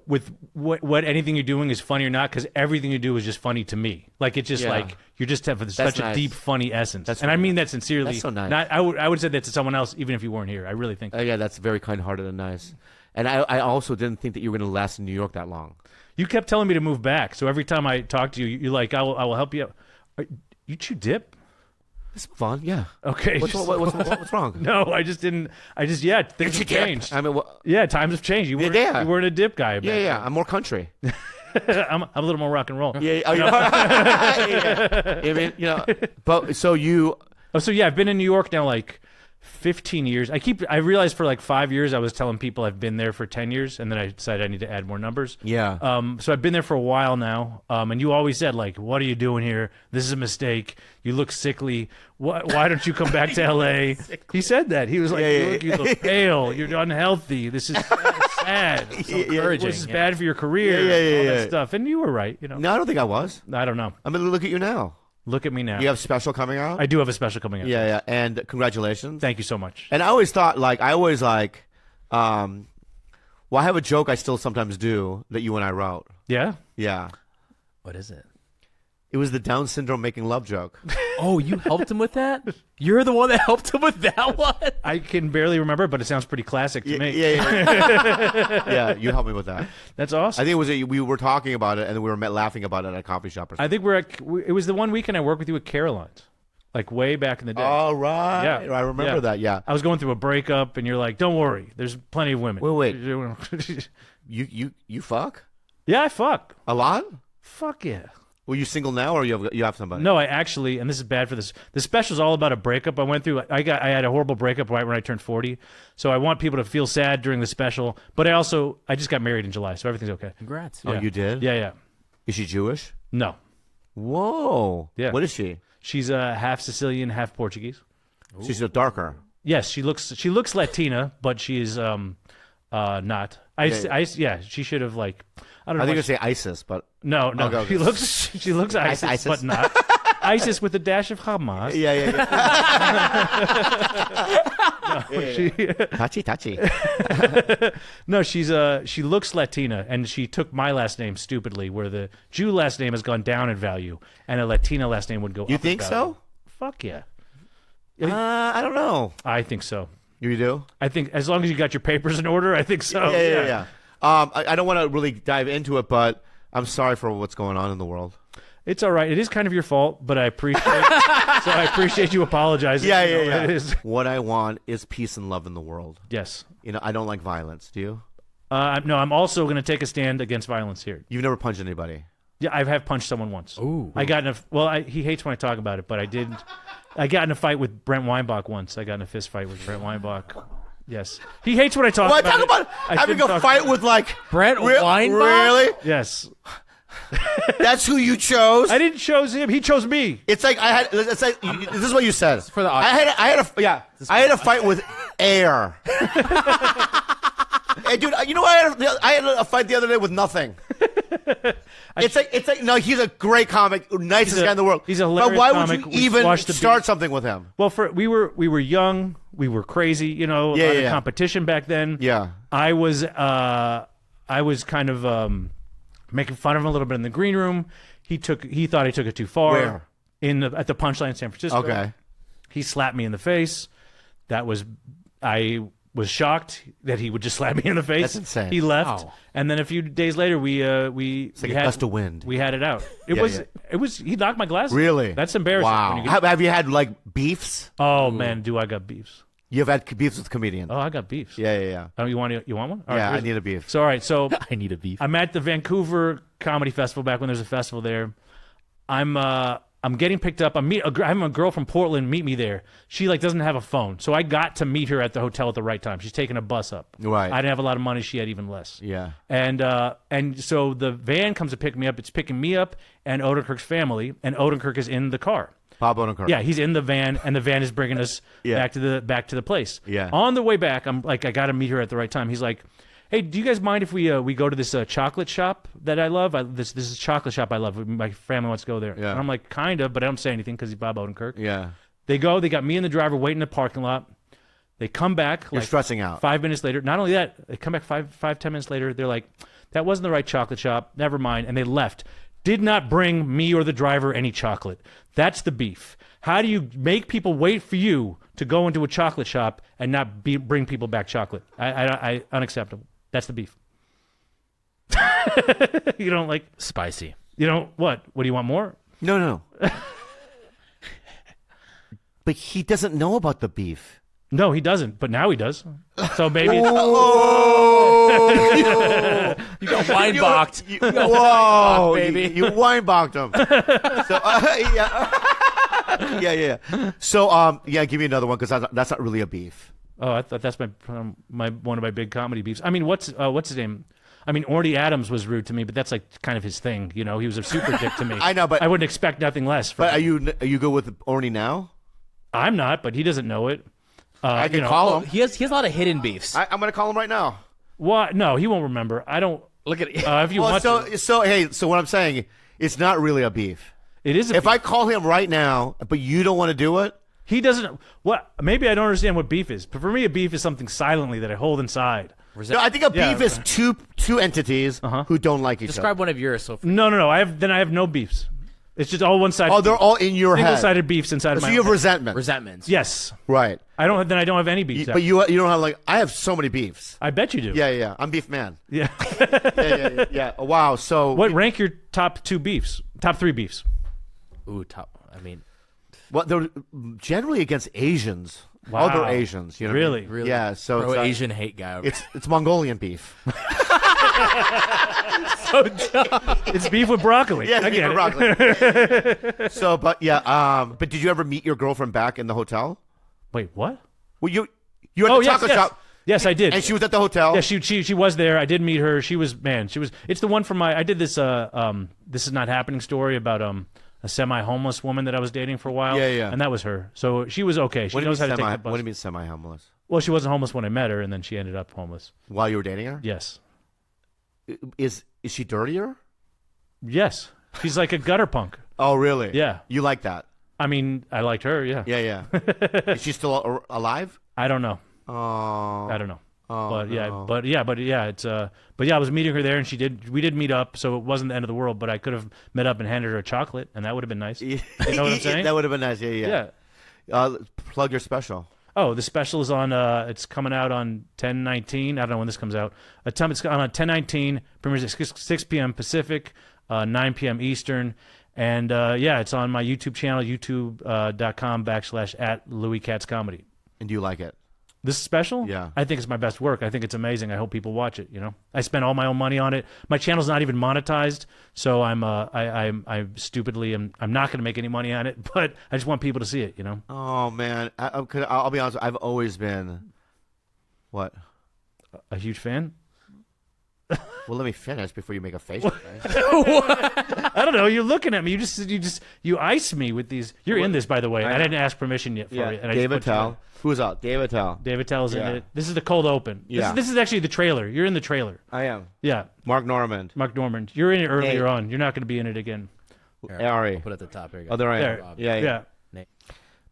[SPEAKER 5] with what anything you're doing is funny or not, because everything you do is just funny to me. Like it's just
[SPEAKER 1] Yeah.
[SPEAKER 5] like you just have such a
[SPEAKER 1] nice.
[SPEAKER 5] deep funny essence.
[SPEAKER 1] That's
[SPEAKER 5] And I
[SPEAKER 1] really
[SPEAKER 5] mean
[SPEAKER 1] nice.
[SPEAKER 5] that sincerely.
[SPEAKER 1] That's so nice.
[SPEAKER 5] Not I would say that to someone else even if you weren't here. I really think.
[SPEAKER 1] Yeah, that's very kind-hearted and nice. And I also didn't think that you were going to last in New York that long.
[SPEAKER 5] You kept telling me to move back, so every time I talk to you, you're like, I will help you out. You chew dip?
[SPEAKER 1] It's fun, yeah.
[SPEAKER 5] Okay.
[SPEAKER 1] What's wrong?
[SPEAKER 5] No, I just didn't. Things have changed.
[SPEAKER 1] I mean,
[SPEAKER 5] Yeah, times have changed. You weren't,
[SPEAKER 1] Yeah.
[SPEAKER 5] you weren't a dip guy. back
[SPEAKER 1] yeah. I'm more country.
[SPEAKER 5] then. I'm a little more rock and roll.
[SPEAKER 1] Yeah. Oh, yeah. I mean, but so you.
[SPEAKER 5] Oh, so yeah, I've been in New York now like 15 years. I realized for like 5 years I was telling people I've been there for 10 years, and then I decided I need to add more numbers.
[SPEAKER 1] Yeah.
[SPEAKER 5] So I've been there for a while now. And you always said like, "What are you doing here? This is a mistake. You look sickly. Why don't you come back to LA?" He said that. He was like, You look pale. You're unhealthy. This is sad.
[SPEAKER 2] encouraging,
[SPEAKER 5] This is
[SPEAKER 2] yeah.
[SPEAKER 5] bad for your career. All that stuff. And you were right.
[SPEAKER 1] No, I don't think I was.
[SPEAKER 5] I don't know.
[SPEAKER 1] I mean, look at you now.
[SPEAKER 5] Look at me now.
[SPEAKER 1] You have special coming out.
[SPEAKER 5] I do have a special coming up.
[SPEAKER 1] Yeah. And congratulations.
[SPEAKER 5] Thank you so much.
[SPEAKER 1] And I always thought, well, I have a joke I still sometimes do that you and I wrote.
[SPEAKER 5] Yeah.
[SPEAKER 1] Yeah.
[SPEAKER 2] What is it?
[SPEAKER 1] It was the Down syndrome making love joke.
[SPEAKER 2] Oh, you helped him with that? You're the one that helped him with that one?
[SPEAKER 5] I can barely remember, but it sounds pretty classic to me.
[SPEAKER 1] Yeah, you helped me with that.
[SPEAKER 5] That's
[SPEAKER 1] I
[SPEAKER 5] awesome.
[SPEAKER 1] think it was we were talking about it and then we were laughing about it at a coffee shop or something.
[SPEAKER 5] I think it was the one weekend I worked with you at Caroline's, like way back in the day.
[SPEAKER 1] All right.
[SPEAKER 5] Yeah.
[SPEAKER 1] I remember that. Yeah.
[SPEAKER 5] I was going through a breakup, and you're like, "Don't worry, there's plenty of women."
[SPEAKER 1] Wait. You fuck?
[SPEAKER 5] Yeah, I fuck.
[SPEAKER 1] A lot?
[SPEAKER 5] Fuck yeah.
[SPEAKER 1] Were you single now, or you have somebody?
[SPEAKER 5] No, I actually, and this is bad for this. The special's all about a breakup I went through. I had a horrible breakup right when I turned 40. So I want people to feel sad during the special. But I just got married in July, so everything's okay.
[SPEAKER 2] Congrats.
[SPEAKER 1] Oh, you did?
[SPEAKER 5] Yeah.
[SPEAKER 1] Is she Jewish?
[SPEAKER 5] No,
[SPEAKER 1] Whoa.
[SPEAKER 5] Yeah.
[SPEAKER 1] What is she?
[SPEAKER 5] she's half Sicilian, half Portuguese.
[SPEAKER 1] She's a darker.
[SPEAKER 5] Yes, she looks Latina, but she's not. She should have like. I don't know.
[SPEAKER 1] I think you say ISIS, but
[SPEAKER 5] No.
[SPEAKER 1] Okay.
[SPEAKER 5] She looks ISIS, but not ISIS with a dash of Hamas.
[SPEAKER 1] yeah. Touchy.
[SPEAKER 5] No, she looks Latina, and she took my last name stupidly, where the Jew last name has gone down in value, and a Latina last name would go up.
[SPEAKER 1] You think
[SPEAKER 5] in value.
[SPEAKER 1] so?
[SPEAKER 5] Fuck yeah.
[SPEAKER 1] I don't know.
[SPEAKER 5] I think so.
[SPEAKER 1] You do?
[SPEAKER 5] I think as long as you got your papers in order, I think so.
[SPEAKER 1] Yeah. I don't want to really dive into it, but I'm sorry for what's going on in the world.
[SPEAKER 5] It's all right. It is kind of your fault, but I appreciate you apologizing.
[SPEAKER 1] Yeah.
[SPEAKER 5] It is.
[SPEAKER 1] What I want is peace and love in the world.
[SPEAKER 5] Yes.
[SPEAKER 1] I don't like violence. Do you?
[SPEAKER 5] No, I'm also going to take a stand against violence here.
[SPEAKER 1] You've never punched anybody.
[SPEAKER 5] Yeah, I have punched someone once.
[SPEAKER 2] Ooh.
[SPEAKER 5] I got in he hates when I talk about it, but I did. I got in a fight with Brent Weinbach once. I got in a fist fight with Brent Weinbach. Yes. He hates when I talk about it.
[SPEAKER 1] Talk about having a fight with
[SPEAKER 2] Brent Weinbach?
[SPEAKER 1] Really?
[SPEAKER 5] Yes.
[SPEAKER 1] That's who you chose?
[SPEAKER 5] I didn't choose him. He chose me.
[SPEAKER 1] It's like this is what you said.
[SPEAKER 2] for the
[SPEAKER 1] I had a fight with air. Hey, dude, you know what? I had a fight the other day with nothing. It's like no, he's a great comic, nicest guy in the world.
[SPEAKER 5] He's a hilarious
[SPEAKER 1] But why
[SPEAKER 5] comic.
[SPEAKER 1] would
[SPEAKER 5] We
[SPEAKER 1] you even
[SPEAKER 5] squashed the
[SPEAKER 1] start
[SPEAKER 5] beef.
[SPEAKER 1] something with him?
[SPEAKER 5] Well, we were young. We were crazy. A lot of competition back then.
[SPEAKER 1] Yeah.
[SPEAKER 5] I was kind of making fun of him a little bit in the green room. He thought I took it too far.
[SPEAKER 1] Where?
[SPEAKER 5] At the Punchline in San Francisco.
[SPEAKER 1] Okay.
[SPEAKER 5] He slapped me in the face. I was shocked that he would just slap me in the face.
[SPEAKER 1] That's insane.
[SPEAKER 5] He left,
[SPEAKER 2] Wow.
[SPEAKER 5] and then a few days later, we
[SPEAKER 1] It's like a gust of wind.
[SPEAKER 5] We had it out. It was. He knocked my glasses.
[SPEAKER 1] Really?
[SPEAKER 5] That's embarrassing.
[SPEAKER 1] Wow.
[SPEAKER 5] When you get-
[SPEAKER 1] Have you had like beefs?
[SPEAKER 5] oh man, do I got beefs?
[SPEAKER 1] You've had beefs with comedians.
[SPEAKER 5] Oh, I got beefs.
[SPEAKER 1] Yeah.
[SPEAKER 5] Oh, you want one? All
[SPEAKER 1] Yeah,
[SPEAKER 5] right,
[SPEAKER 1] I need a beef.
[SPEAKER 5] So all right, so
[SPEAKER 2] I need a beef.
[SPEAKER 5] I'm at the Vancouver Comedy Festival back when there's a festival there. I'm getting picked up. I'm a girl from Portland. Meet me there. She doesn't have a phone, so I got to meet her at the hotel at the right time. She's taking a bus up.
[SPEAKER 1] Right.
[SPEAKER 5] I didn't have a lot of money. She had even less.
[SPEAKER 1] Yeah.
[SPEAKER 5] And so the van comes to pick me up. It's picking me up and Odenkirk's family, and Odenkirk is in the car.
[SPEAKER 1] Bob Odenkirk.
[SPEAKER 5] Yeah, he's in the van, and the van is bringing us back to the place.
[SPEAKER 1] Yeah.
[SPEAKER 5] On the way back, I'm like, I got to meet her at the right time. He's like, hey, do you guys mind if we go to this chocolate shop that I love? This is a chocolate shop I love. My family wants to go there.
[SPEAKER 1] Yeah.
[SPEAKER 5] And I'm like, kind of, but I don't say anything because he's Bob Odenkirk.
[SPEAKER 1] Yeah.
[SPEAKER 5] They go. They got me and the driver waiting in the parking lot. They come back.
[SPEAKER 1] You're stressing out.
[SPEAKER 5] 5 minutes later. Not only that, they come back 10 minutes later. They're like, that wasn't the right chocolate shop. Never mind. And they left. Did not bring me or the driver any chocolate. That's the beef. How do you make people wait for you to go into a chocolate shop and not bring people back chocolate? I unacceptable. That's the beef. You don't like
[SPEAKER 2] Spicy.
[SPEAKER 5] You don't what? What do you want more?
[SPEAKER 1] No. But he doesn't know about the beef.
[SPEAKER 5] No, he doesn't. But now he does. So maybe.
[SPEAKER 2] You got wine boxed.
[SPEAKER 1] Whoa,
[SPEAKER 2] baby.
[SPEAKER 1] You wine boxed him. So yeah. So give me another one because that's not really a beef.
[SPEAKER 5] Oh, I thought that's my one of my big comedy beefs. I mean, what's his name? I mean, Orny Adams was rude to me, but that's kind of his thing. He was a super dick to me.
[SPEAKER 1] I know, but
[SPEAKER 5] I wouldn't expect nothing less.
[SPEAKER 1] But are you good with Orny now?
[SPEAKER 5] I'm not, but he doesn't know it.
[SPEAKER 1] I can call him.
[SPEAKER 2] He has a lot of hidden beefs.
[SPEAKER 1] I'm going to call him right now.
[SPEAKER 5] What? No, he won't remember. I don't.
[SPEAKER 2] Look at it.
[SPEAKER 5] If you want to.
[SPEAKER 1] So what I'm saying, it's not really a beef.
[SPEAKER 5] It is.
[SPEAKER 1] If I call him right now, but you don't want to do it,
[SPEAKER 5] he doesn't. What? Maybe I don't understand what beef is. But for me, a beef is something silently that I hold inside.
[SPEAKER 1] no, I think a beef is two entities who don't like each
[SPEAKER 2] Describe
[SPEAKER 1] other.
[SPEAKER 2] one of yours. So
[SPEAKER 5] No. I have no beefs. It's just all one sided.
[SPEAKER 1] Oh, they're all in your head.
[SPEAKER 5] Single-sided beefs inside of
[SPEAKER 1] So
[SPEAKER 5] my.
[SPEAKER 1] you have
[SPEAKER 5] own head.
[SPEAKER 1] resentment.
[SPEAKER 2] resentments.
[SPEAKER 5] Yes.
[SPEAKER 1] Right.
[SPEAKER 5] I don't have any beefs.
[SPEAKER 1] But you don't have I have so many beefs.
[SPEAKER 5] I bet you do.
[SPEAKER 1] Yeah. I'm beef man.
[SPEAKER 5] Yeah.
[SPEAKER 1] Yeah. Oh, wow. So
[SPEAKER 5] What rank your top 2 beefs? Top 3 beefs?
[SPEAKER 2] Ooh, top. I mean,
[SPEAKER 1] Well, they're generally against Asians.
[SPEAKER 5] Wow.
[SPEAKER 1] Other Asians. You know what I mean?
[SPEAKER 5] Really?
[SPEAKER 1] Yeah. So
[SPEAKER 2] pro Asian hate guy. Over
[SPEAKER 1] it's Mongolian beef.
[SPEAKER 2] So dumb.
[SPEAKER 5] It's beef with broccoli.
[SPEAKER 1] Yeah,
[SPEAKER 5] I
[SPEAKER 1] beef
[SPEAKER 5] get
[SPEAKER 1] with
[SPEAKER 5] it.
[SPEAKER 1] broccoli. So, but yeah, but did you ever meet your girlfriend back in the hotel?
[SPEAKER 5] Wait, what?
[SPEAKER 1] Well, you at the taco shop,
[SPEAKER 5] Yes, I did.
[SPEAKER 1] and she was at the hotel.
[SPEAKER 5] Yeah, she was there. I did meet her. She was. It's the one from I did this This Is Not Happening story about a semi-homeless woman that I was dating for a while.
[SPEAKER 1] Yeah.
[SPEAKER 5] And that was her. So she was okay. She knows how to take the bus.
[SPEAKER 1] What do you mean semi-homeless?
[SPEAKER 5] Well, she wasn't homeless when I met her, and then she ended up homeless.
[SPEAKER 1] While you were dating her?
[SPEAKER 5] Yes.
[SPEAKER 1] Is she dirtier?
[SPEAKER 5] Yes. She's like a gutter punk.
[SPEAKER 1] Oh, really?
[SPEAKER 5] Yeah.
[SPEAKER 1] You like that?
[SPEAKER 5] I mean, I liked her. Yeah.
[SPEAKER 1] Yeah. Is she still alive?
[SPEAKER 5] I don't know.
[SPEAKER 1] Oh.
[SPEAKER 5] I don't know.
[SPEAKER 1] Oh,
[SPEAKER 5] but yeah, it's I was meeting her there, and we did meet up, so it wasn't the end of the world. But I could have met up and handed her a chocolate, and that would have been nice. You know what I'm saying?
[SPEAKER 1] That would have been nice. Yeah. Plug your special.
[SPEAKER 5] Oh, the special is on. It's coming out on 10/19. I don't know when this comes out. It's on 10/19. Premieres at 6 p.m. Pacific, 9 p.m. Eastern, and it's on my YouTube channel, youtube.com/@LouisKatzComedy.
[SPEAKER 1] And do you like it?
[SPEAKER 5] This is special?
[SPEAKER 1] Yeah.
[SPEAKER 5] I think it's my best work. I think it's amazing. I hope people watch it, you know. I spent all my own money on it. My channel's not even monetized, so I'm stupidly I'm not going to make any money on it, but I just want people to see it, you know.
[SPEAKER 1] Oh man, I'll be honest. I've always been what?
[SPEAKER 5] A huge fan?
[SPEAKER 1] Well, let me finish before you make a face. Okay?
[SPEAKER 5] I don't know. You're looking at me. You ice me with these. You're in this, by the way. I didn't ask permission yet for it. And
[SPEAKER 1] Dave Attell. Who's out? Dave Attell.
[SPEAKER 5] David Tell's
[SPEAKER 1] Yeah.
[SPEAKER 5] in it. This is the cold open.
[SPEAKER 1] Yeah.
[SPEAKER 5] This is actually the trailer. You're in the trailer.
[SPEAKER 1] I am.
[SPEAKER 5] Yeah.
[SPEAKER 1] Mark Normand.
[SPEAKER 5] Mark Normand. You're in it earlier on. You're not going to be in it again.
[SPEAKER 1] Ari.
[SPEAKER 2] Put it at the top here.
[SPEAKER 1] Oh, there I am.
[SPEAKER 5] There.
[SPEAKER 1] Yeah.
[SPEAKER 5] Yeah.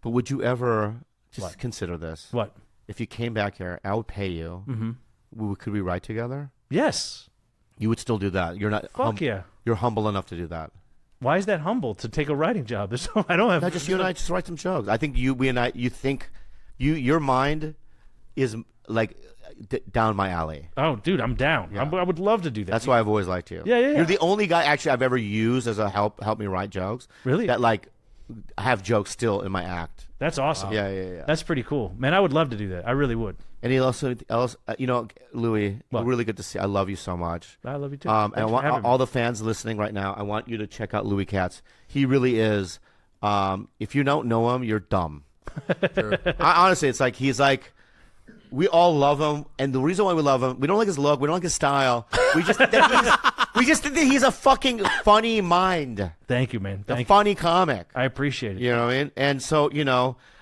[SPEAKER 1] But would you ever just
[SPEAKER 5] What?
[SPEAKER 1] consider this?
[SPEAKER 5] What?
[SPEAKER 1] If you came back here, I would pay you. Mm-hmm. Could we write together?
[SPEAKER 5] Yes.
[SPEAKER 1] You would still do that. You're not.
[SPEAKER 5] Fuck yeah.
[SPEAKER 1] You're humble enough to do that.
[SPEAKER 5] Why is that humble to take a writing job? I don't have.
[SPEAKER 1] Not just you and I. Just write some jokes. I think we and I. You think, your mind is like down my alley.
[SPEAKER 5] Oh, dude, I'm down.
[SPEAKER 1] Yeah.
[SPEAKER 5] I would love to do that.
[SPEAKER 1] That's why I've always liked you.
[SPEAKER 5] Yeah.
[SPEAKER 1] You're the only guy actually I've ever used as a help me write jokes.
[SPEAKER 5] Really?
[SPEAKER 1] That like have jokes still in my act.
[SPEAKER 5] That's awesome.
[SPEAKER 1] Yeah.
[SPEAKER 5] That's pretty cool, man. I would love to do that. I really would.
[SPEAKER 1] And he also, Louis,
[SPEAKER 5] What?
[SPEAKER 1] really good to see. I love you so much.
[SPEAKER 5] I love you too.
[SPEAKER 1] And I
[SPEAKER 5] Thanks for
[SPEAKER 1] want
[SPEAKER 5] having me.
[SPEAKER 1] all the fans listening right now. I want you to check out Louis Katz. He really is. If you don't know him, you're dumb. Honestly, it's like he's like. We all love him, and the reason why we love him, we don't like his look, we don't like his style. We just think that he's a fucking funny mind,
[SPEAKER 5] Thank you, man.
[SPEAKER 1] a
[SPEAKER 5] Thank you.
[SPEAKER 1] funny comic.
[SPEAKER 5] I appreciate it.
[SPEAKER 1] You know what I mean? And so,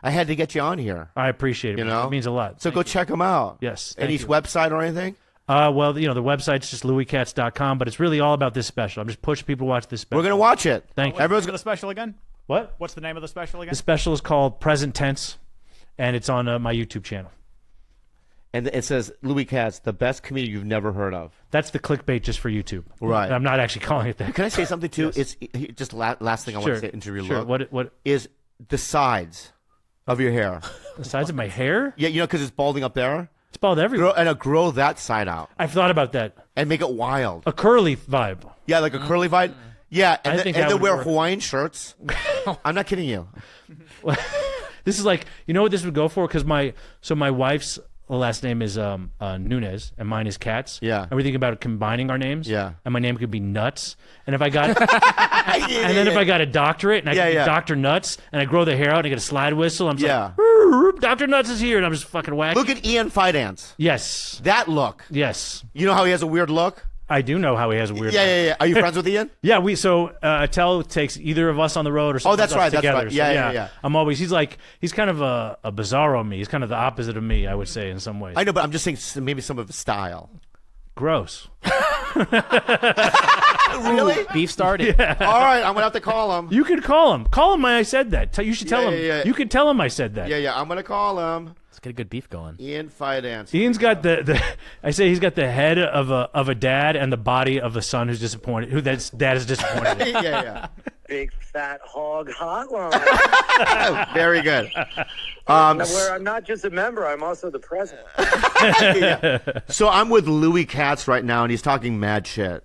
[SPEAKER 1] I had to get you on here.
[SPEAKER 5] I appreciate it.
[SPEAKER 1] You
[SPEAKER 5] man.
[SPEAKER 1] know?
[SPEAKER 5] It means a lot.
[SPEAKER 1] So go check him out.
[SPEAKER 5] Yes,
[SPEAKER 1] Any
[SPEAKER 5] thank you.
[SPEAKER 1] website or anything?
[SPEAKER 5] Well, the website's just louiskatz.com, but it's really all about this special. I'm just pushing people to watch this special.
[SPEAKER 1] We're going to watch it.
[SPEAKER 5] Thank you.
[SPEAKER 1] Everyone's
[SPEAKER 6] What's the special again?
[SPEAKER 5] What?
[SPEAKER 6] What's the name of the special again?
[SPEAKER 5] The special is called Present Tense, and it's on my YouTube channel.
[SPEAKER 1] And it says, Louis Katz, the best comedian you've never heard of.
[SPEAKER 5] That's the clickbait just for YouTube.
[SPEAKER 1] Right.
[SPEAKER 5] And I'm not actually calling it that.
[SPEAKER 1] Can I say something, too?
[SPEAKER 5] Yes.
[SPEAKER 1] It's just last thing I want to say, interview
[SPEAKER 5] Sure.
[SPEAKER 1] look,
[SPEAKER 5] What?
[SPEAKER 1] is the sides of your hair.
[SPEAKER 5] The sides of my hair?
[SPEAKER 1] Yeah, because it's balding up there.
[SPEAKER 5] It's bald everywhere.
[SPEAKER 1] Grow that side out.
[SPEAKER 5] I've thought about that.
[SPEAKER 1] And make it wild.
[SPEAKER 5] A curly vibe.
[SPEAKER 1] Yeah, like a curly vibe. Yeah,
[SPEAKER 5] I
[SPEAKER 1] and
[SPEAKER 5] think
[SPEAKER 1] then
[SPEAKER 5] that would
[SPEAKER 1] wear
[SPEAKER 5] work.
[SPEAKER 1] Hawaiian shirts. I'm not kidding you.
[SPEAKER 5] This is like, you know what this would go for? Because my wife's last name is Nunez, and mine is Katz.
[SPEAKER 1] Yeah.
[SPEAKER 5] And we're thinking about combining our names.
[SPEAKER 1] Yeah.
[SPEAKER 5] And my name could be Nuts. And if I got, if I got a doctorate, and I could be Dr. Nuts, and I grow the hair out, and I get a slide whistle, I'm just like, Dr. Nuts is here, and I'm just fucking whack.
[SPEAKER 1] Look at Ian Fidance.
[SPEAKER 5] Yes.
[SPEAKER 1] That look.
[SPEAKER 5] Yes.
[SPEAKER 1] You know how he has a weird look?
[SPEAKER 5] I do know how he has a weird.
[SPEAKER 1] Yeah. Are you friends with Ian?
[SPEAKER 5] Yeah, Attell takes either of us on the road or something.
[SPEAKER 1] that's right, that's
[SPEAKER 5] together.
[SPEAKER 1] right.
[SPEAKER 5] So,
[SPEAKER 1] Yeah.
[SPEAKER 5] he's kind of a bizarro me. He's kind of the opposite of me, I would say, in some ways.
[SPEAKER 1] I know, but I'm just saying maybe some of his style.
[SPEAKER 5] Gross.
[SPEAKER 1] Really?
[SPEAKER 2] Beef started.
[SPEAKER 1] All right, I'm going to have to call him.
[SPEAKER 5] You could call him. Call him when I said that. You should tell him.
[SPEAKER 1] Yeah.
[SPEAKER 5] You could tell him I said that.
[SPEAKER 1] Yeah, I'm going to call him.
[SPEAKER 2] Let's get a good beef going.
[SPEAKER 1] Ian Fidance.
[SPEAKER 5] Ian's got I say he's got the head of a dad and the body of a son who's disappointed. That dad is disappointed.
[SPEAKER 1] Yeah.
[SPEAKER 7] Big Fat Hog Hotline.
[SPEAKER 1] Very good.
[SPEAKER 7] Where I'm not just a member, I'm also the president.
[SPEAKER 1] So I'm with Louis Katz right now, and he's talking mad shit.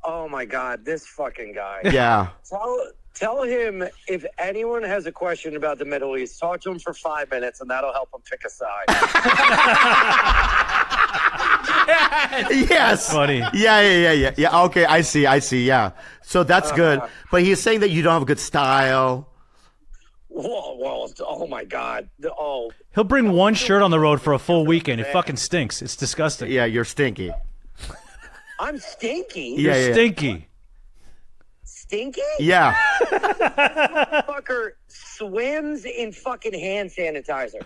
[SPEAKER 7] Oh my God, this fucking guy.
[SPEAKER 1] Yeah.
[SPEAKER 7] Tell him if anyone has a question about the Middle East, talk to him for 5 minutes, and that'll help him pick a side.
[SPEAKER 1] Yes.
[SPEAKER 5] Funny.
[SPEAKER 1] Yeah. Okay, I see. Yeah. So that's good. But he's saying that you don't have a good style.
[SPEAKER 7] Whoa, oh my God. Oh,
[SPEAKER 5] He'll bring one shirt on the road for a full weekend. It fucking stinks. It's disgusting.
[SPEAKER 1] Yeah, you're stinky.
[SPEAKER 7] I'm stinky.
[SPEAKER 1] Yeah.
[SPEAKER 5] Stinky.
[SPEAKER 7] Stinky?
[SPEAKER 1] Yeah.
[SPEAKER 7] Fucker swims in fucking hand sanitizer.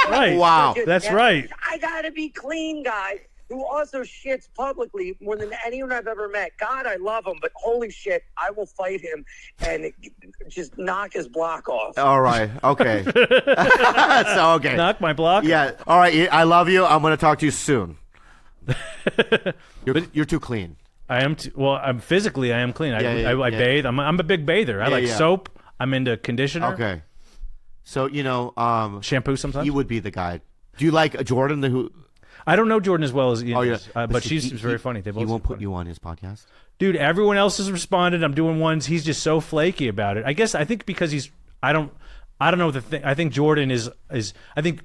[SPEAKER 5] Right.
[SPEAKER 1] Wow.
[SPEAKER 5] That's right.
[SPEAKER 7] I gotta be clean, guys. Who also shits publicly more than anyone I've ever met. God, I love him, but holy shit, I will fight him and just knock his block off.
[SPEAKER 1] All right. Okay. So, okay.
[SPEAKER 5] Knock my block.
[SPEAKER 1] Yeah. All right. I love you. I'm going to talk to you soon. You're too clean.
[SPEAKER 5] I am. Well, I'm physically. I am clean. I
[SPEAKER 1] Yeah.
[SPEAKER 5] bathe. I'm a big bather. I like
[SPEAKER 1] yeah.
[SPEAKER 5] soap. I'm into conditioner.
[SPEAKER 1] Okay. So,
[SPEAKER 5] Shampoo sometimes.
[SPEAKER 1] he would be the guy. Do you like Jordan, who?
[SPEAKER 5] I don't know Jordan as well as Ian.
[SPEAKER 1] Oh, yeah.
[SPEAKER 5] Does, but she's very funny. They both
[SPEAKER 1] He won't
[SPEAKER 5] seem
[SPEAKER 1] put
[SPEAKER 5] funny.
[SPEAKER 1] you on his podcast?
[SPEAKER 5] Dude, everyone else has responded. I'm doing ones. He's just so flaky about it. I think because he's. I don't know what the thing. I think Jordan is. I think.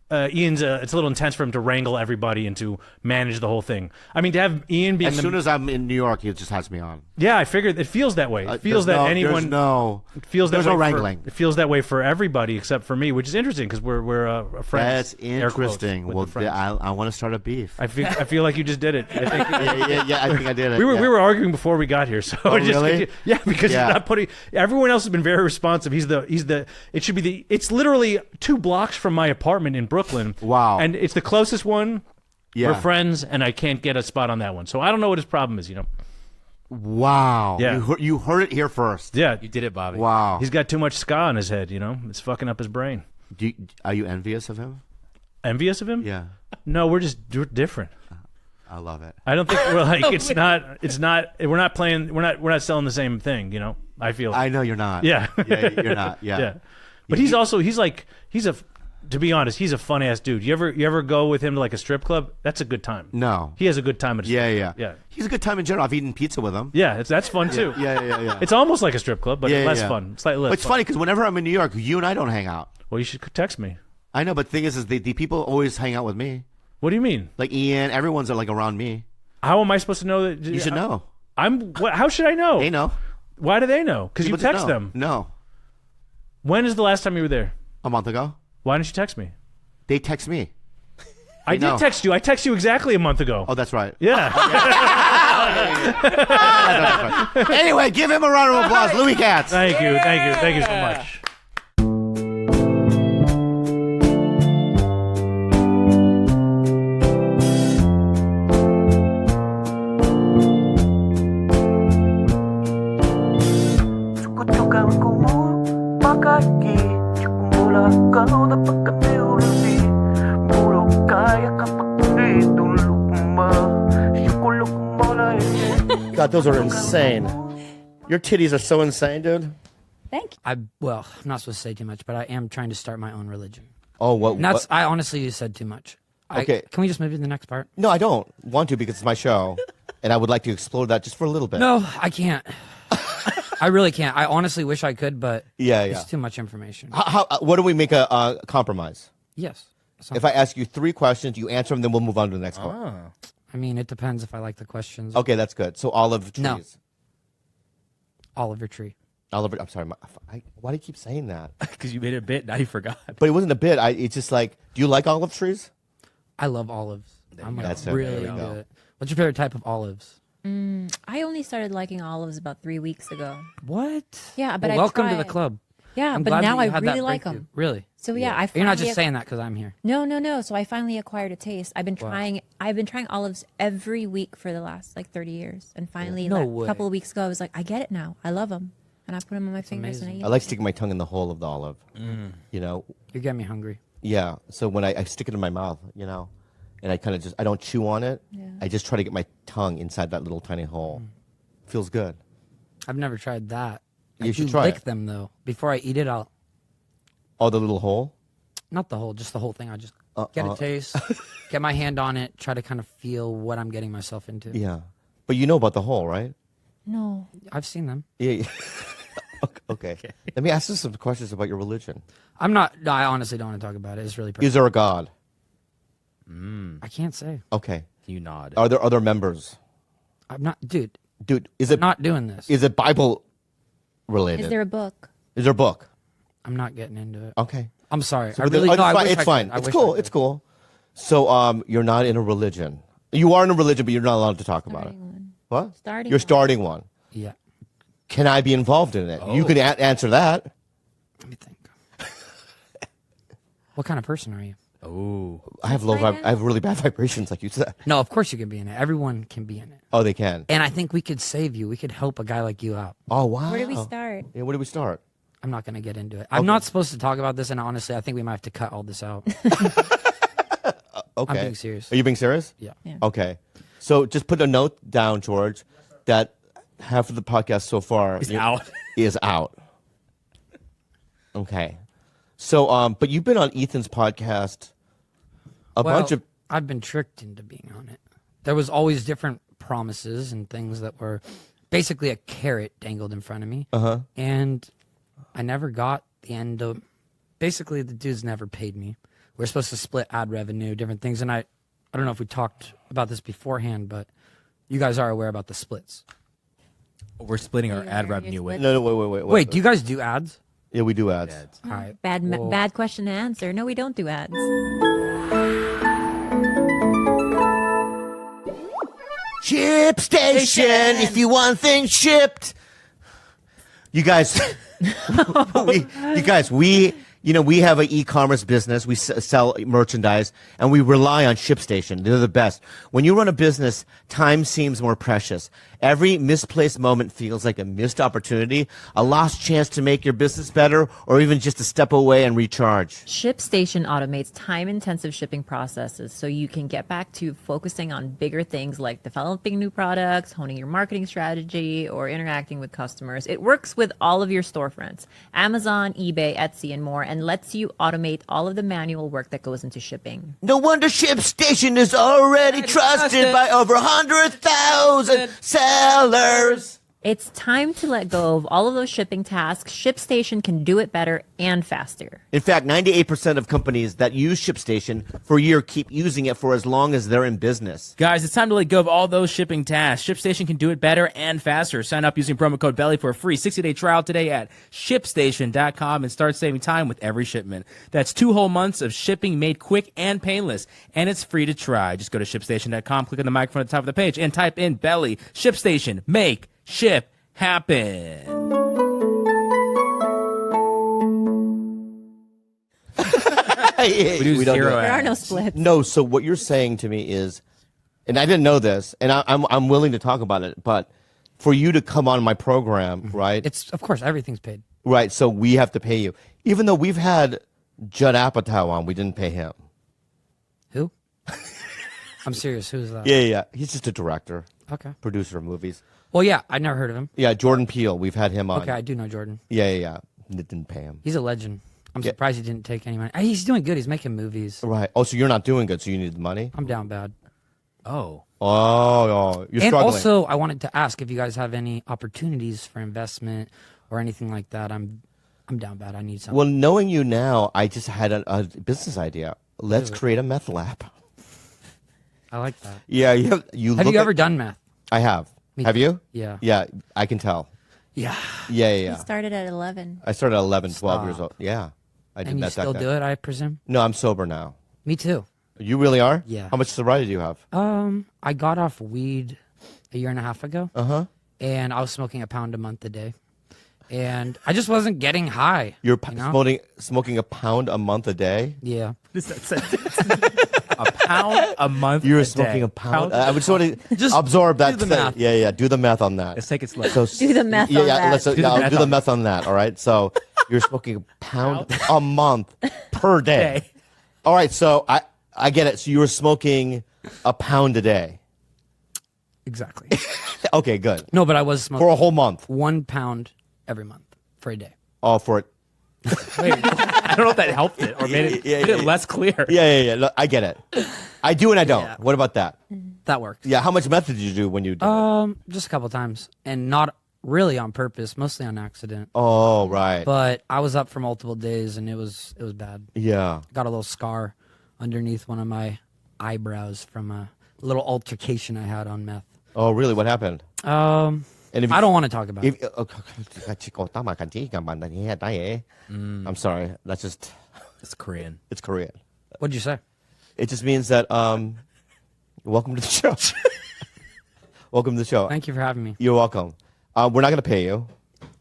[SPEAKER 5] Ian's it's a little intense for him to wrangle everybody and to manage the whole thing. I mean, to have Ian being
[SPEAKER 1] As soon as I'm in New York, he just has me on.
[SPEAKER 5] yeah, I figured it feels that way. It feels
[SPEAKER 1] There's
[SPEAKER 5] that
[SPEAKER 1] no-
[SPEAKER 5] anyone
[SPEAKER 1] There's no.
[SPEAKER 5] it feels that
[SPEAKER 1] There's
[SPEAKER 5] way
[SPEAKER 1] no
[SPEAKER 5] for-
[SPEAKER 1] wrangling.
[SPEAKER 5] it feels that way for everybody except for me, which is interesting because we're friends.
[SPEAKER 1] That's
[SPEAKER 5] air quotes,
[SPEAKER 1] interesting.
[SPEAKER 5] with
[SPEAKER 1] Well,
[SPEAKER 5] the friends.
[SPEAKER 1] I want to start a beef.
[SPEAKER 5] I feel like you just did it. I think,
[SPEAKER 1] yeah. I think I did it.
[SPEAKER 5] we
[SPEAKER 1] yeah.
[SPEAKER 5] were arguing before we got here, so
[SPEAKER 1] Oh,
[SPEAKER 5] it just,
[SPEAKER 1] really?
[SPEAKER 5] yeah, because
[SPEAKER 1] Yeah.
[SPEAKER 5] he's not putting. Everyone else has been very responsive. He's the. It should be the. It's literally 2 blocks from my apartment in Brooklyn.
[SPEAKER 1] Wow.
[SPEAKER 5] And it's the closest one.
[SPEAKER 1] Yeah.
[SPEAKER 5] We're friends, and I can't get a spot on that one. So I don't know what his problem is.
[SPEAKER 1] Wow.
[SPEAKER 5] Yeah.
[SPEAKER 1] You heard it here first.
[SPEAKER 5] Yeah,
[SPEAKER 2] You did it, Bobby.
[SPEAKER 1] Wow.
[SPEAKER 5] he's got too much ska on his head. It's fucking up his brain.
[SPEAKER 1] Are you envious of him?
[SPEAKER 5] Envious of him?
[SPEAKER 1] Yeah.
[SPEAKER 5] No, we're different.
[SPEAKER 1] I love it.
[SPEAKER 5] I don't think we're like it's not we're not playing we're not selling the same thing, I feel
[SPEAKER 1] I know you're not.
[SPEAKER 5] Yeah.
[SPEAKER 1] You're not. Yeah.
[SPEAKER 5] yeah. But he's to be honest, he's a fun ass dude. You ever go with him to like a strip club? That's a good time.
[SPEAKER 1] No.
[SPEAKER 5] He has a good time at a strip
[SPEAKER 1] Yeah.
[SPEAKER 5] club. Yeah.
[SPEAKER 1] He's a good time in general. I've eaten pizza with him.
[SPEAKER 5] Yeah, that's fun too.
[SPEAKER 1] Yeah.
[SPEAKER 5] It's almost like a strip club, but
[SPEAKER 1] Yeah,
[SPEAKER 5] less
[SPEAKER 1] yeah.
[SPEAKER 5] fun. Slightly less
[SPEAKER 1] But it's
[SPEAKER 5] fun.
[SPEAKER 1] funny because whenever I'm in New York, you and I don't hang out.
[SPEAKER 5] Well, you should text me.
[SPEAKER 1] I know, but the thing is the people always hang out with me.
[SPEAKER 5] What do you mean?
[SPEAKER 1] Like Ian, everyone's like around me.
[SPEAKER 5] How am I supposed to know that?
[SPEAKER 1] You should know.
[SPEAKER 5] How should I know?
[SPEAKER 1] They know.
[SPEAKER 5] Why do they know? Because you
[SPEAKER 1] People just
[SPEAKER 5] text
[SPEAKER 1] know.
[SPEAKER 5] them.
[SPEAKER 1] No.
[SPEAKER 5] When is the last time you were there?
[SPEAKER 1] A month ago.
[SPEAKER 5] Why didn't you text me?
[SPEAKER 1] They text me.
[SPEAKER 5] I
[SPEAKER 1] know.
[SPEAKER 5] did text you. I texted you exactly a month ago.
[SPEAKER 1] Oh, that's right.
[SPEAKER 5] Yeah.
[SPEAKER 1] Anyway, give him a round of applause. Louis Katz.
[SPEAKER 5] Thank you so much.
[SPEAKER 1] God, those are insane. Your titties are so insane, dude.
[SPEAKER 6] Thank you. I'm not supposed to say too much, but I am trying to start my own religion.
[SPEAKER 1] Oh, what?
[SPEAKER 6] And that's, I honestly said too much.
[SPEAKER 1] Okay.
[SPEAKER 6] Can we just move to the next part?
[SPEAKER 1] No, I don't want to because it's my show, and I would like to explore that just for a little bit.
[SPEAKER 6] No, I can't. I really can't. I honestly wish I could, but
[SPEAKER 1] Yeah.
[SPEAKER 6] it's too much information.
[SPEAKER 1] What do we make a compromise?
[SPEAKER 6] Yes. So,
[SPEAKER 1] If I ask you 3 questions, you answer them, then we'll move on to the next one.
[SPEAKER 6] I mean, it depends if I like the questions.
[SPEAKER 1] Okay, that's good. So olive trees.
[SPEAKER 6] No. Oliver tree.
[SPEAKER 1] Olive. I'm sorry. Why do you keep saying that?
[SPEAKER 2] Because you made it a bit, now you forgot.
[SPEAKER 1] But it wasn't a bit. It's just like, do you like olive trees?
[SPEAKER 6] I love olives. I'm like
[SPEAKER 1] That's it.
[SPEAKER 6] really
[SPEAKER 1] There we
[SPEAKER 6] into
[SPEAKER 1] go.
[SPEAKER 6] it. What's your favorite type of olives?
[SPEAKER 4] I only started liking olives about 3 weeks ago.
[SPEAKER 6] What?
[SPEAKER 4] Yeah, but
[SPEAKER 6] Well,
[SPEAKER 4] I
[SPEAKER 6] welcome to the
[SPEAKER 4] tried-
[SPEAKER 6] club.
[SPEAKER 4] Yeah,
[SPEAKER 6] I'm
[SPEAKER 4] but
[SPEAKER 6] glad
[SPEAKER 4] now
[SPEAKER 6] that
[SPEAKER 4] I
[SPEAKER 6] you had that
[SPEAKER 4] really like
[SPEAKER 6] breakthrough.
[SPEAKER 4] them.
[SPEAKER 6] Really?
[SPEAKER 4] So yeah, I
[SPEAKER 6] You're not
[SPEAKER 4] finally-
[SPEAKER 6] just saying that because I'm here.
[SPEAKER 4] No. So I finally acquired a taste. I've been trying olives every week for the last like 30 years, and finally,
[SPEAKER 6] No
[SPEAKER 4] like,
[SPEAKER 6] way.
[SPEAKER 4] a couple of weeks ago, I was like, I get it now. I love them, and I put them on my fingers and I
[SPEAKER 6] amazing.
[SPEAKER 4] eat.
[SPEAKER 1] I like sticking my tongue in the hole of the olive. You know.
[SPEAKER 6] You're getting me hungry.
[SPEAKER 1] Yeah. So when I stick it in my mouth, and I kind of I don't chew on it.
[SPEAKER 4] Yeah.
[SPEAKER 1] I just try to get my tongue inside that little tiny hole. Feels good.
[SPEAKER 6] I've never tried that.
[SPEAKER 1] You
[SPEAKER 6] I
[SPEAKER 1] should
[SPEAKER 6] do
[SPEAKER 1] try
[SPEAKER 6] lick
[SPEAKER 1] it.
[SPEAKER 6] them though. Before I eat it, I'll
[SPEAKER 1] Oh, the little hole.
[SPEAKER 6] not the whole, just the whole thing. I just get a taste, get my hand on it, try to kind of feel what I'm getting myself into.
[SPEAKER 1] Yeah. But you know about the hole, right?
[SPEAKER 4] No,
[SPEAKER 6] I've seen them.
[SPEAKER 1] Yeah. Okay. Let me ask you some questions about your religion.
[SPEAKER 6] I'm not. I honestly don't want to talk about it. It's really personal.
[SPEAKER 1] Is there a God?
[SPEAKER 6] I can't say.
[SPEAKER 1] Okay.
[SPEAKER 2] You nod.
[SPEAKER 1] Are there other members?
[SPEAKER 6] I'm not, dude.
[SPEAKER 1] Dude, is it
[SPEAKER 6] Not doing this.
[SPEAKER 1] is it Bible related?
[SPEAKER 4] Is there a book?
[SPEAKER 1] Is there a book?
[SPEAKER 6] I'm not getting into it.
[SPEAKER 1] Okay.
[SPEAKER 6] I'm sorry.
[SPEAKER 1] So
[SPEAKER 6] I really,
[SPEAKER 1] it's
[SPEAKER 6] no, I
[SPEAKER 1] fine.
[SPEAKER 6] wish
[SPEAKER 1] It's
[SPEAKER 6] I
[SPEAKER 1] fine.
[SPEAKER 6] could. I
[SPEAKER 1] It's
[SPEAKER 6] wish
[SPEAKER 1] cool.
[SPEAKER 6] I could.
[SPEAKER 1] It's cool. So you're not in a religion. You are in a religion, but you're not allowed to talk about it.
[SPEAKER 4] Starting one.
[SPEAKER 1] What?
[SPEAKER 4] Starting
[SPEAKER 1] You're
[SPEAKER 4] one.
[SPEAKER 1] starting one.
[SPEAKER 6] Yeah.
[SPEAKER 1] Can I be involved in it? You can answer that.
[SPEAKER 6] Let me think. What kind of person are you?
[SPEAKER 2] Oh.
[SPEAKER 1] I have I have really bad vibrations, like you said.
[SPEAKER 6] No, of course you can be in it. Everyone can be in it.
[SPEAKER 1] Oh, they can.
[SPEAKER 6] And I think we could save you. We could help a guy like you out.
[SPEAKER 1] Oh, wow.
[SPEAKER 4] Where do we start?
[SPEAKER 1] Yeah, where do we start?
[SPEAKER 6] I'm not going to get into it. I'm not supposed to talk about this, and honestly, I think we might have to cut all this out.
[SPEAKER 1] Okay.
[SPEAKER 6] being serious.
[SPEAKER 1] Are you being serious?
[SPEAKER 6] Yeah.
[SPEAKER 1] Okay. So just put a note down, George, that half of the podcast so far
[SPEAKER 2] Is out.
[SPEAKER 1] is out. Okay. So, but you've been on Ethan's podcast a bunch of.
[SPEAKER 6] I've been tricked into being on it. There was always different promises and things that were basically a carrot dangled in front of me. And I never got the end of. Basically, the dudes never paid me. We're supposed to split ad revenue, different things, and I don't know if we talked about this beforehand, but you guys are aware about the splits.
[SPEAKER 2] We're splitting our ad
[SPEAKER 4] You're
[SPEAKER 2] revenue with.
[SPEAKER 1] No, wait.
[SPEAKER 6] Wait, do you guys do ads?
[SPEAKER 1] Yeah, we do ads.
[SPEAKER 6] All right.
[SPEAKER 4] Bad question to answer. No, we don't do ads.
[SPEAKER 1] Ship station, if you want things shipped. You guys, we have an e-commerce business. We sell merchandise, and we rely on ShipStation. They're the best. When you run a business, time seems more precious. Every misplaced moment feels like a missed opportunity, a lost chance to make your business better, or even just to step away and recharge.
[SPEAKER 4] ShipStation automates time-intensive shipping processes so you can get back to focusing on bigger things like developing new products, honing your marketing strategy, or interacting with customers. It works with all of your storefronts, Amazon, eBay, Etsy, and more, and lets you automate all of the manual work that goes into shipping.
[SPEAKER 1] No wonder ShipStation is already trusted by over 100,000 sellers.
[SPEAKER 4] It's time to let go of all of those shipping tasks. ShipStation can do it better and faster.
[SPEAKER 1] In fact, 98% of companies that use ShipStation for a year keep using it for as long as they're in business.
[SPEAKER 2] Guys, it's time to let go of all those shipping tasks. ShipStation can do it better and faster. Sign up using promo code BELLY for a free 60-day trial today at ShipStation.com and start saving time with every shipment. That's 2 whole months of shipping made quick and painless, and it's free to try. Just go to ShipStation.com, click on the microphone at the top of the page, and type in BELLY. ShipStation. Make ship happen.
[SPEAKER 1] We
[SPEAKER 2] do
[SPEAKER 1] don't
[SPEAKER 2] zero
[SPEAKER 1] do it.
[SPEAKER 4] There are no
[SPEAKER 2] ads.
[SPEAKER 4] splits.
[SPEAKER 1] No, so what you're saying to me is, and I didn't know this, and I'm willing to talk about it, but for you to come on my program, right?
[SPEAKER 6] It's, of course, everything's paid.
[SPEAKER 1] Right, so we have to pay you. Even though we've had Judd Apatow on, we didn't pay him.
[SPEAKER 6] Who? I'm serious. Who's that?
[SPEAKER 1] Yeah. He's just a director,
[SPEAKER 6] Okay.
[SPEAKER 1] producer of movies.
[SPEAKER 6] Well, yeah, I never heard of him.
[SPEAKER 1] Yeah, Jordan Peele, we've had him on.
[SPEAKER 6] Okay, I do know Jordan.
[SPEAKER 1] Yeah. Didn't pay him.
[SPEAKER 6] He's a legend. I'm
[SPEAKER 1] Yeah.
[SPEAKER 6] surprised he didn't take any money. He's doing good. He's making movies.
[SPEAKER 1] Right. Oh, so you're not doing good, so you need the money?
[SPEAKER 6] I'm down bad.
[SPEAKER 2] Oh.
[SPEAKER 1] Oh, you're
[SPEAKER 6] And
[SPEAKER 1] struggling.
[SPEAKER 6] also, I wanted to ask if you guys have any opportunities for investment or anything like that. I'm down bad. I need something.
[SPEAKER 1] Well, knowing you now, I just had a business idea. Let's create a meth lab.
[SPEAKER 6] I like that.
[SPEAKER 1] Yeah, you
[SPEAKER 6] Have you ever done meth?
[SPEAKER 1] I have.
[SPEAKER 6] Me
[SPEAKER 1] Have
[SPEAKER 6] too.
[SPEAKER 1] you?
[SPEAKER 6] Yeah.
[SPEAKER 1] Yeah, I can tell.
[SPEAKER 6] Yeah.
[SPEAKER 1] Yeah.
[SPEAKER 4] He started at 11.
[SPEAKER 1] I started at 11, 12 years
[SPEAKER 6] Stop.
[SPEAKER 1] old. Yeah, I did
[SPEAKER 6] And you
[SPEAKER 1] that.
[SPEAKER 6] still do it, I presume?
[SPEAKER 1] No, I'm sober now.
[SPEAKER 6] Me too.
[SPEAKER 1] You really are?
[SPEAKER 6] Yeah.
[SPEAKER 1] How much sobriety do you have?
[SPEAKER 6] I got off weed a year and a half ago.
[SPEAKER 1] Uh-huh.
[SPEAKER 6] And I was smoking a pound a month a day. And I just wasn't getting high.
[SPEAKER 1] You're
[SPEAKER 6] you know?
[SPEAKER 1] smoking a pound a month a day?
[SPEAKER 6] Yeah.
[SPEAKER 2] A pound a month.
[SPEAKER 1] You're
[SPEAKER 2] a
[SPEAKER 1] smoking
[SPEAKER 2] day.
[SPEAKER 1] a pound? I would sort of
[SPEAKER 6] Just
[SPEAKER 1] absorb that.
[SPEAKER 6] do the math.
[SPEAKER 1] Yeah. Do the math on that.
[SPEAKER 2] Let's take it slow.
[SPEAKER 1] So
[SPEAKER 4] Do the math
[SPEAKER 1] yeah,
[SPEAKER 4] on
[SPEAKER 1] yeah,
[SPEAKER 4] that.
[SPEAKER 1] Let's,
[SPEAKER 2] Do the
[SPEAKER 1] I'll
[SPEAKER 2] math
[SPEAKER 1] do the
[SPEAKER 2] on
[SPEAKER 1] math on that. All right. So you're smoking a pound a month per day.
[SPEAKER 2] Day.
[SPEAKER 1] All right. So I get it. So you were smoking a pound a day.
[SPEAKER 6] Exactly.
[SPEAKER 1] Okay, good.
[SPEAKER 6] No, but I was
[SPEAKER 1] For
[SPEAKER 6] smoking
[SPEAKER 1] a whole month.
[SPEAKER 6] 1 pound every month for a day.
[SPEAKER 1] All for it.
[SPEAKER 2] Wait, I don't know if that helped it or made it less clear.
[SPEAKER 1] Yeah. Look, I get it. I do and I don't.
[SPEAKER 6] Yeah.
[SPEAKER 1] What about that?
[SPEAKER 6] That works.
[SPEAKER 1] Yeah. How much meth did you do when you did it?
[SPEAKER 6] Just a couple times, and not really on purpose, mostly on accident.
[SPEAKER 1] Oh, right.
[SPEAKER 6] But I was up for multiple days, and it was bad.
[SPEAKER 1] Yeah.
[SPEAKER 6] Got a little scar underneath one of my eyebrows from a little altercation I had on meth.
[SPEAKER 1] Oh, really? What happened? And if
[SPEAKER 6] I don't want to talk about it.
[SPEAKER 1] I'm sorry. That's just,
[SPEAKER 2] It's Korean.
[SPEAKER 1] it's Korean.
[SPEAKER 6] What'd you say?
[SPEAKER 1] It just means that, welcome to the show. Welcome to the show.
[SPEAKER 6] Thank you for having me.
[SPEAKER 1] You're welcome. We're not going to pay you.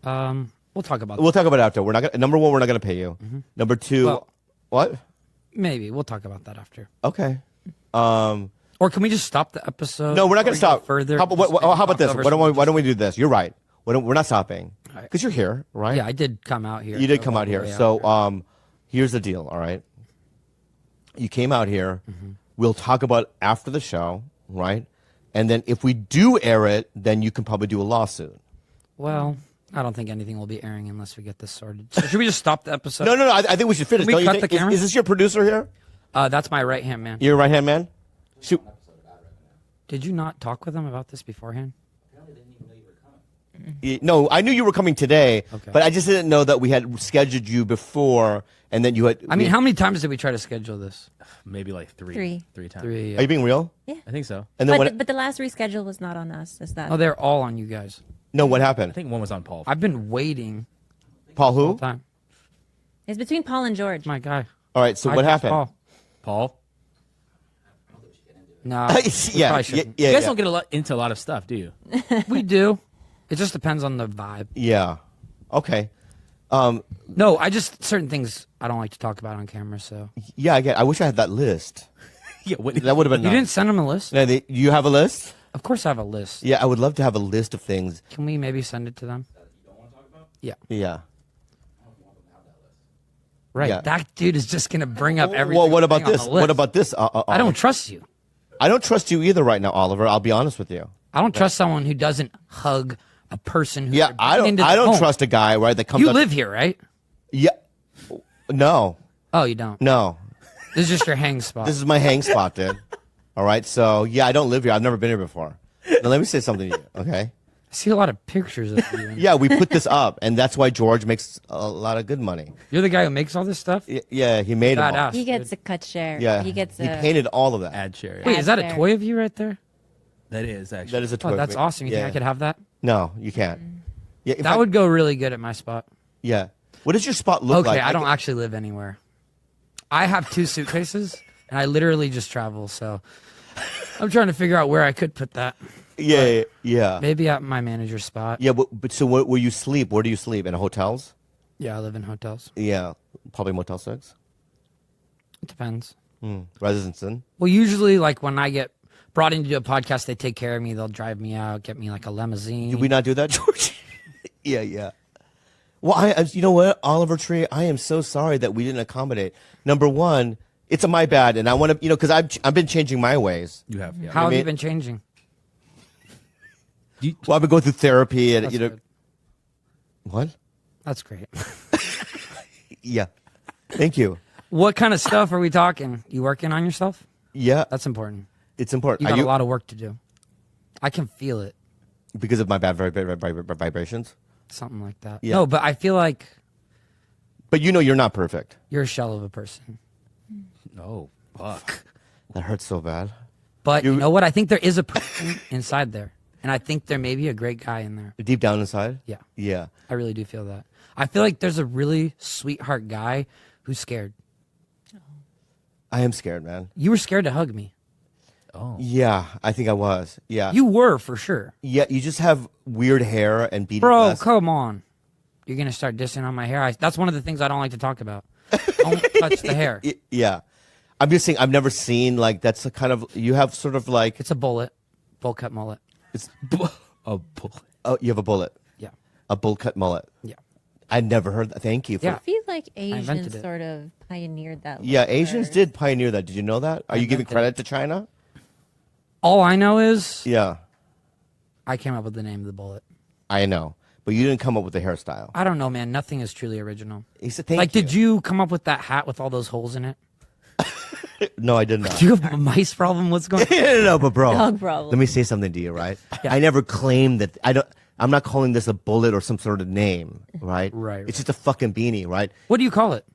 [SPEAKER 6] We'll talk about
[SPEAKER 1] We'll talk about it after. We're not gonna, number one, we're not going to pay you. Number two,
[SPEAKER 6] Well-
[SPEAKER 1] what?
[SPEAKER 6] Maybe we'll talk about that after.
[SPEAKER 1] Okay.
[SPEAKER 6] Or can we just stop the episode?
[SPEAKER 1] No, we're not going to
[SPEAKER 6] before we go
[SPEAKER 1] stop.
[SPEAKER 6] further.
[SPEAKER 1] How about this?
[SPEAKER 6] Over
[SPEAKER 1] Why don't we do this? You're right. We're not stopping
[SPEAKER 6] right.
[SPEAKER 1] because you're here, right?
[SPEAKER 6] Yeah, I did come out here.
[SPEAKER 1] You did
[SPEAKER 6] so
[SPEAKER 1] come
[SPEAKER 6] all
[SPEAKER 1] out
[SPEAKER 6] the
[SPEAKER 1] here.
[SPEAKER 6] way out
[SPEAKER 1] So,
[SPEAKER 6] here.
[SPEAKER 1] here's the deal. All right. You came out here.
[SPEAKER 6] Mm-hmm.
[SPEAKER 1] We'll talk about after the show, right? And then if we do air it, then you can probably do a lawsuit.
[SPEAKER 6] Well, I don't think anything will be airing unless we get this sorted. So should we just stop the episode?
[SPEAKER 1] No. I think we should finish.
[SPEAKER 6] Can we
[SPEAKER 1] Don't you
[SPEAKER 6] cut
[SPEAKER 1] think?
[SPEAKER 6] the camera?
[SPEAKER 1] Is this your producer here?
[SPEAKER 6] That's my right hand man.
[SPEAKER 1] Your right hand man? Shoot.
[SPEAKER 6] Did you not talk with him about this beforehand?
[SPEAKER 1] No, I knew you were coming today,
[SPEAKER 6] Okay.
[SPEAKER 1] but I just didn't know that we had scheduled you before, and then you had.
[SPEAKER 6] I mean, how many times did we try to schedule this?
[SPEAKER 2] Maybe like three times.
[SPEAKER 6] 3.
[SPEAKER 1] Are you being real?
[SPEAKER 2] I think so.
[SPEAKER 1] And then
[SPEAKER 4] But the last reschedule was not on us. Is that?
[SPEAKER 6] Oh, they're all on you guys.
[SPEAKER 1] No, what
[SPEAKER 2] I
[SPEAKER 1] happened?
[SPEAKER 2] think one was on Paul.
[SPEAKER 6] I've been waiting
[SPEAKER 1] Paul,
[SPEAKER 6] the
[SPEAKER 1] who?
[SPEAKER 6] whole time.
[SPEAKER 4] It's between Paul and George.
[SPEAKER 6] My guy.
[SPEAKER 1] All right. So
[SPEAKER 6] I
[SPEAKER 1] what
[SPEAKER 6] just
[SPEAKER 1] happened?
[SPEAKER 6] call.
[SPEAKER 2] Paul.
[SPEAKER 6] No,
[SPEAKER 1] yeah,
[SPEAKER 6] we probably shouldn't.
[SPEAKER 2] You guys
[SPEAKER 1] yeah.
[SPEAKER 2] don't get into a lot of stuff, do you?
[SPEAKER 6] We do. It just depends on the vibe.
[SPEAKER 1] Yeah. Okay.
[SPEAKER 6] No, I just certain things I don't like to talk about on camera. So
[SPEAKER 1] Yeah, I wish I had that list.
[SPEAKER 2] Yeah. What,
[SPEAKER 1] That would have been
[SPEAKER 6] you
[SPEAKER 1] nice.
[SPEAKER 6] didn't send him a list.
[SPEAKER 1] Now, you have a list?
[SPEAKER 6] Of course, I have a list.
[SPEAKER 1] Yeah, I would love to have a list of things.
[SPEAKER 6] Can we maybe send it to them? Yeah.
[SPEAKER 1] Yeah.
[SPEAKER 6] Right.
[SPEAKER 1] Yeah.
[SPEAKER 6] That dude is just gonna bring up everything.
[SPEAKER 1] Well, what about
[SPEAKER 6] on the
[SPEAKER 1] this?
[SPEAKER 6] list.
[SPEAKER 1] What about this?
[SPEAKER 6] I don't trust you.
[SPEAKER 1] I don't trust you either right now, Oliver. I'll be honest with you.
[SPEAKER 6] I don't trust someone who doesn't hug a person who
[SPEAKER 1] Yeah,
[SPEAKER 6] they're
[SPEAKER 1] I
[SPEAKER 6] bringing
[SPEAKER 1] don't.
[SPEAKER 6] into
[SPEAKER 1] I
[SPEAKER 6] their
[SPEAKER 1] don't
[SPEAKER 6] home.
[SPEAKER 1] trust a guy, right? That comes.
[SPEAKER 6] You
[SPEAKER 1] up-
[SPEAKER 6] live here, right?
[SPEAKER 1] Yeah. No.
[SPEAKER 6] Oh, you don't.
[SPEAKER 1] No.
[SPEAKER 6] This is just your hang spot.
[SPEAKER 1] This is my hang spot, dude. All right. So yeah, I don't live here. I've never been here before. Now let me say something to you, okay?
[SPEAKER 6] I see a lot of pictures of you.
[SPEAKER 1] Yeah, we put this up, and that's why George makes a lot of good money.
[SPEAKER 6] You're the guy who makes all this stuff.
[SPEAKER 1] Yeah, he made it. all.
[SPEAKER 6] Badass.
[SPEAKER 4] He gets a cut share.
[SPEAKER 1] Yeah,
[SPEAKER 4] He gets
[SPEAKER 1] he
[SPEAKER 4] a.
[SPEAKER 1] painted all of that.
[SPEAKER 2] ad share.
[SPEAKER 6] Wait, is that a
[SPEAKER 4] there.
[SPEAKER 6] toy of you right there?
[SPEAKER 2] That is actually.
[SPEAKER 1] That is a toy.
[SPEAKER 6] Oh, that's awesome. You think I could have that?
[SPEAKER 1] No, you can't. Yeah, in
[SPEAKER 6] That
[SPEAKER 1] fact-
[SPEAKER 6] would go really good at my spot.
[SPEAKER 1] Yeah. What does your spot look
[SPEAKER 6] Okay,
[SPEAKER 1] like?
[SPEAKER 6] I don't actually live anywhere. I have 2 suitcases, and I literally just travel. So I'm trying to figure out where I could put that.
[SPEAKER 1] Yeah.
[SPEAKER 6] Maybe at my manager's spot.
[SPEAKER 1] Yeah, but so where you sleep? Where do you sleep? In hotels?
[SPEAKER 6] Yeah, I live in hotels.
[SPEAKER 1] Yeah, probably Motel 6.
[SPEAKER 6] It depends.
[SPEAKER 1] Residence Inn.
[SPEAKER 6] Well, usually, like when I get brought in to do a podcast, they take care of me. They'll drive me out, get me like a limousine.
[SPEAKER 1] Did we not do that, George? Yeah. Well, you know what, Oliver Tree, I am so sorry that we didn't accommodate. Number one, it's my bad, and I want to, because I've been changing my ways.
[SPEAKER 2] You have. Yeah.
[SPEAKER 6] How have
[SPEAKER 1] mean-
[SPEAKER 6] you been changing?
[SPEAKER 1] Well, I've been going through therapy, and
[SPEAKER 6] That's good.
[SPEAKER 1] what?
[SPEAKER 6] That's great.
[SPEAKER 1] Yeah. Thank you.
[SPEAKER 6] What kind of stuff are we talking? You working on yourself?
[SPEAKER 1] Yeah,
[SPEAKER 6] That's important.
[SPEAKER 1] it's important.
[SPEAKER 6] You
[SPEAKER 1] Are
[SPEAKER 6] got a lot of work to do. I can feel it.
[SPEAKER 1] because of my bad vibrations?
[SPEAKER 6] Something like that.
[SPEAKER 1] Yeah.
[SPEAKER 6] No, but I feel like
[SPEAKER 1] But you know you're not perfect.
[SPEAKER 6] you're a shell of a person.
[SPEAKER 2] Oh, fuck.
[SPEAKER 1] That hurts so bad.
[SPEAKER 6] But you
[SPEAKER 1] You-
[SPEAKER 6] know what? I think there is a person inside there. And I think there may be a great guy in there.
[SPEAKER 1] Deep down inside?
[SPEAKER 6] Yeah.
[SPEAKER 1] Yeah.
[SPEAKER 6] I really do feel that. I feel like there's a really sweetheart guy who's scared.
[SPEAKER 1] I am scared, man.
[SPEAKER 6] You were scared to hug me.
[SPEAKER 2] Oh.
[SPEAKER 1] Yeah, I think I was. Yeah.
[SPEAKER 6] You were for sure.
[SPEAKER 1] Yeah, you just have weird hair and beady
[SPEAKER 6] Bro,
[SPEAKER 1] glasses.
[SPEAKER 6] come on. You're going to start dissing on my hair. That's one of the things I don't like to talk about. Don't touch the hair.
[SPEAKER 1] Yeah. I'm just saying, I've never seen, like, that's a kind of, you have sort of like,
[SPEAKER 6] It's a bullet. Bowl cut mullet.
[SPEAKER 1] it's,
[SPEAKER 2] A bullet.
[SPEAKER 1] oh, you have a bullet.
[SPEAKER 6] Yeah.
[SPEAKER 1] A bull cut mullet.
[SPEAKER 6] Yeah.
[SPEAKER 1] I never heard that. Thank you. For,
[SPEAKER 6] Yeah.
[SPEAKER 4] I feel like
[SPEAKER 6] invented
[SPEAKER 4] Asians
[SPEAKER 6] it.
[SPEAKER 4] sort of pioneered that.
[SPEAKER 1] Yeah,
[SPEAKER 4] look
[SPEAKER 1] Asians
[SPEAKER 4] first.
[SPEAKER 1] did pioneer that. Did you know that? Are you giving
[SPEAKER 6] invented
[SPEAKER 1] credit to China?
[SPEAKER 6] All I know is
[SPEAKER 1] Yeah,
[SPEAKER 6] I came up with the name of the bullet.
[SPEAKER 1] I know. But you didn't come up with the hairstyle.
[SPEAKER 6] I don't know, man. Nothing is truly original.
[SPEAKER 1] He said, thank
[SPEAKER 6] Like,
[SPEAKER 1] you.
[SPEAKER 6] did you come up with that hat with all those holes in it?
[SPEAKER 1] No, I did not.
[SPEAKER 6] Do you have a mice problem? What's going on?
[SPEAKER 1] No, but bro,
[SPEAKER 4] Dog problem.
[SPEAKER 1] let me say something to you, right?
[SPEAKER 6] Yeah.
[SPEAKER 1] I never claimed that. I'm not calling this a bullet or some sort of name, right?
[SPEAKER 6] Right,
[SPEAKER 1] It's just a fucking beanie, right?
[SPEAKER 6] What do you call it?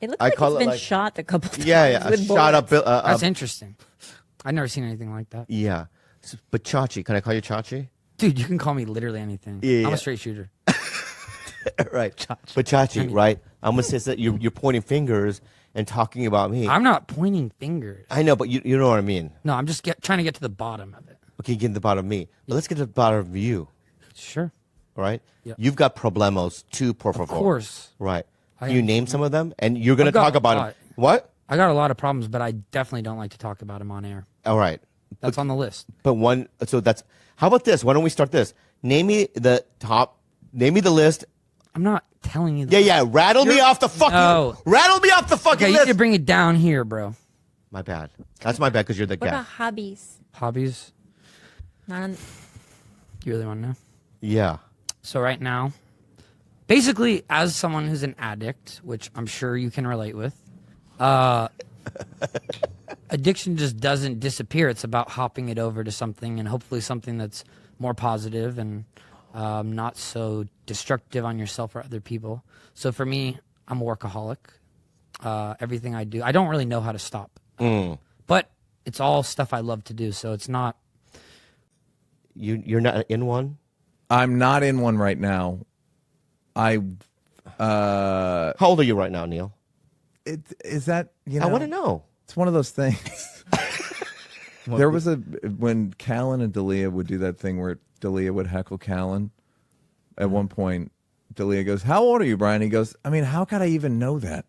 [SPEAKER 4] It looks
[SPEAKER 1] I
[SPEAKER 4] like it's
[SPEAKER 1] call it
[SPEAKER 4] been
[SPEAKER 1] like-
[SPEAKER 4] shot a couple times.
[SPEAKER 1] Yeah, a
[SPEAKER 4] with
[SPEAKER 1] shot up.
[SPEAKER 4] bullets.
[SPEAKER 6] That's interesting. I've never seen anything like that.
[SPEAKER 1] Yeah, but Chachi, can I call you Chachi?
[SPEAKER 6] Dude, you can call me literally anything.
[SPEAKER 1] Yeah.
[SPEAKER 6] I'm a straight shooter.
[SPEAKER 1] Right, but Chachi, right? I'm gonna say that you're pointing fingers and talking about me.
[SPEAKER 6] I'm not pointing fingers.
[SPEAKER 1] I know, but you know what I mean.
[SPEAKER 6] No, I'm just trying to get to the bottom of it.
[SPEAKER 1] Okay, get to the bottom of me. But let's get to the bottom of you.
[SPEAKER 6] Sure.
[SPEAKER 1] All right.
[SPEAKER 6] Yeah.
[SPEAKER 1] You've got problemos too, por favor.
[SPEAKER 6] Of course.
[SPEAKER 1] Right.
[SPEAKER 6] I
[SPEAKER 1] Can you name some of them? And you're gonna
[SPEAKER 6] I've got
[SPEAKER 1] talk about
[SPEAKER 6] a
[SPEAKER 1] them.
[SPEAKER 6] lot.
[SPEAKER 1] What?
[SPEAKER 6] I got a lot of problems, but I definitely don't like to talk about them on air.
[SPEAKER 1] All right.
[SPEAKER 6] That's on the list.
[SPEAKER 1] But one. So that's. How about this? Why don't we start this? Name me the top. Name me the list.
[SPEAKER 6] I'm not telling you.
[SPEAKER 1] Yeah. Rattle me off the fucking.
[SPEAKER 6] No.
[SPEAKER 1] Rattle me off the fucking
[SPEAKER 6] Okay, you
[SPEAKER 1] list.
[SPEAKER 6] need to bring it down here, bro.
[SPEAKER 1] My bad. That's my bad because you're the
[SPEAKER 4] What about
[SPEAKER 1] guy.
[SPEAKER 4] hobbies?
[SPEAKER 6] Hobbies.
[SPEAKER 4] Not on,
[SPEAKER 6] You really want to know?
[SPEAKER 1] Yeah.
[SPEAKER 6] So right now, basically, as someone who's an addict, which I'm sure you can relate with, addiction just doesn't disappear. It's about hopping it over to something, and hopefully something that's more positive and not so destructive on yourself or other people. So for me, I'm a workaholic. Everything I do, I don't really know how to stop. But it's all stuff I love to do, so it's not.
[SPEAKER 1] You're not in one.
[SPEAKER 8] I'm not in one right now.
[SPEAKER 1] How old are you right now, Neil?
[SPEAKER 8] Is that
[SPEAKER 1] I want to know.
[SPEAKER 8] It's one of those things. There was when Callan and Dalia would do that thing where Dalia would heckle Callan. At one point, Dalia goes, "How old are you, Brian?" He goes, "I mean, how could I even know that?"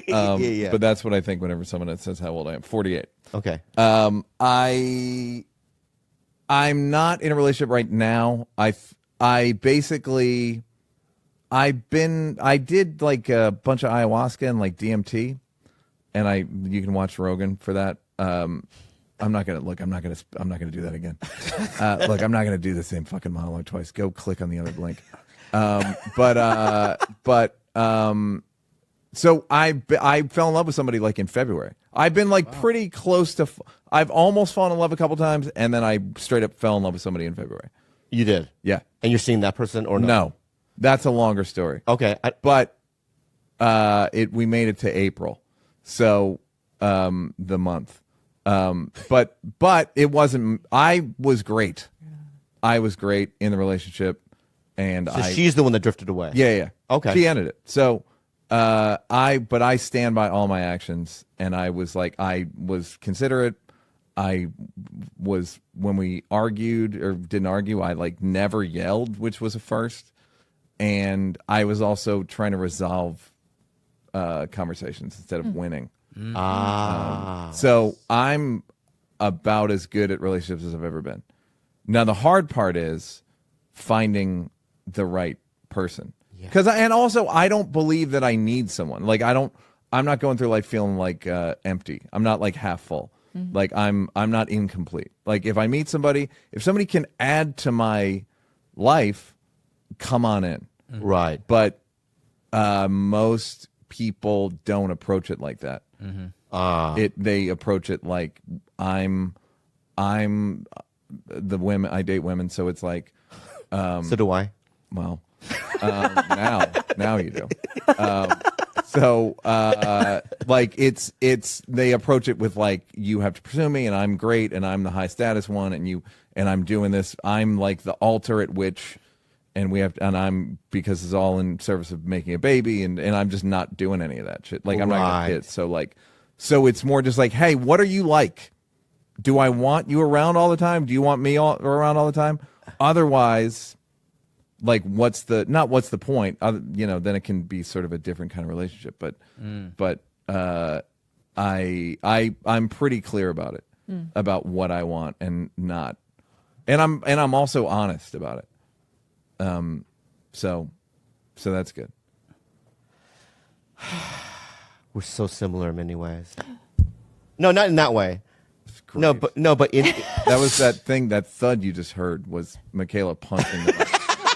[SPEAKER 1] Yeah.
[SPEAKER 8] But that's what I think whenever someone says how old I am. 48.
[SPEAKER 1] Okay.
[SPEAKER 8] I'm not in a relationship right now. I basically I did like a bunch of ayahuasca and like DMT, and you can watch Rogan for that. I'm not gonna do that again. Look, I'm not gonna do the same fucking monologue twice. Go click on the other link. So I fell in love with somebody like in February. I've been like pretty close to. I've almost fallen in love a couple times, and then I straight up fell in love with somebody in February.
[SPEAKER 1] You did.
[SPEAKER 8] Yeah.
[SPEAKER 1] And you're seeing that person or no?
[SPEAKER 8] No, that's a longer story.
[SPEAKER 1] Okay.
[SPEAKER 8] But we made it to April, so the month. But it wasn't. I was great. I was great in the relationship, and
[SPEAKER 1] So she's the one that drifted away.
[SPEAKER 8] yeah.
[SPEAKER 1] Okay.
[SPEAKER 8] She ended it. So I stand by all my actions, and I was considerate. I was, when we argued or didn't argue, I like never yelled, which was a first. And I was also trying to resolve conversations instead of winning. So I'm about as good at relationships as I've ever been. Now the hard part is finding the right person. Because and also I don't believe that I need someone. Like I'm not going through life feeling like empty. I'm not like half full. Like I'm not incomplete. Like if I meet somebody, if somebody can add to my life, come on in.
[SPEAKER 1] Right.
[SPEAKER 8] But most people don't approach it like that. They approach it like I'm the women. I date women, so it's like.
[SPEAKER 1] So do I.
[SPEAKER 8] Well, now you do. Like it's they approach it with like, you have to pursue me, and I'm great, and I'm the high status one, and I'm doing this. I'm like the altar at which, and I'm because it's all in service of making a baby, and I'm just not doing any of that shit. Like I'm not gonna
[SPEAKER 1] Right.
[SPEAKER 8] hit. So it's more just like, hey, what are you like? Do I want you around all the time? Do you want me around all the time? Otherwise, like, what's the point? Then it can be sort of a different kind of relationship. But I'm pretty clear about it, about what I want and not, and I'm also honest about it. So that's good.
[SPEAKER 1] We're so similar in many ways. No, not in that way.
[SPEAKER 8] Great.
[SPEAKER 1] But in
[SPEAKER 8] That was that thing, that thud you just heard was Michaela punching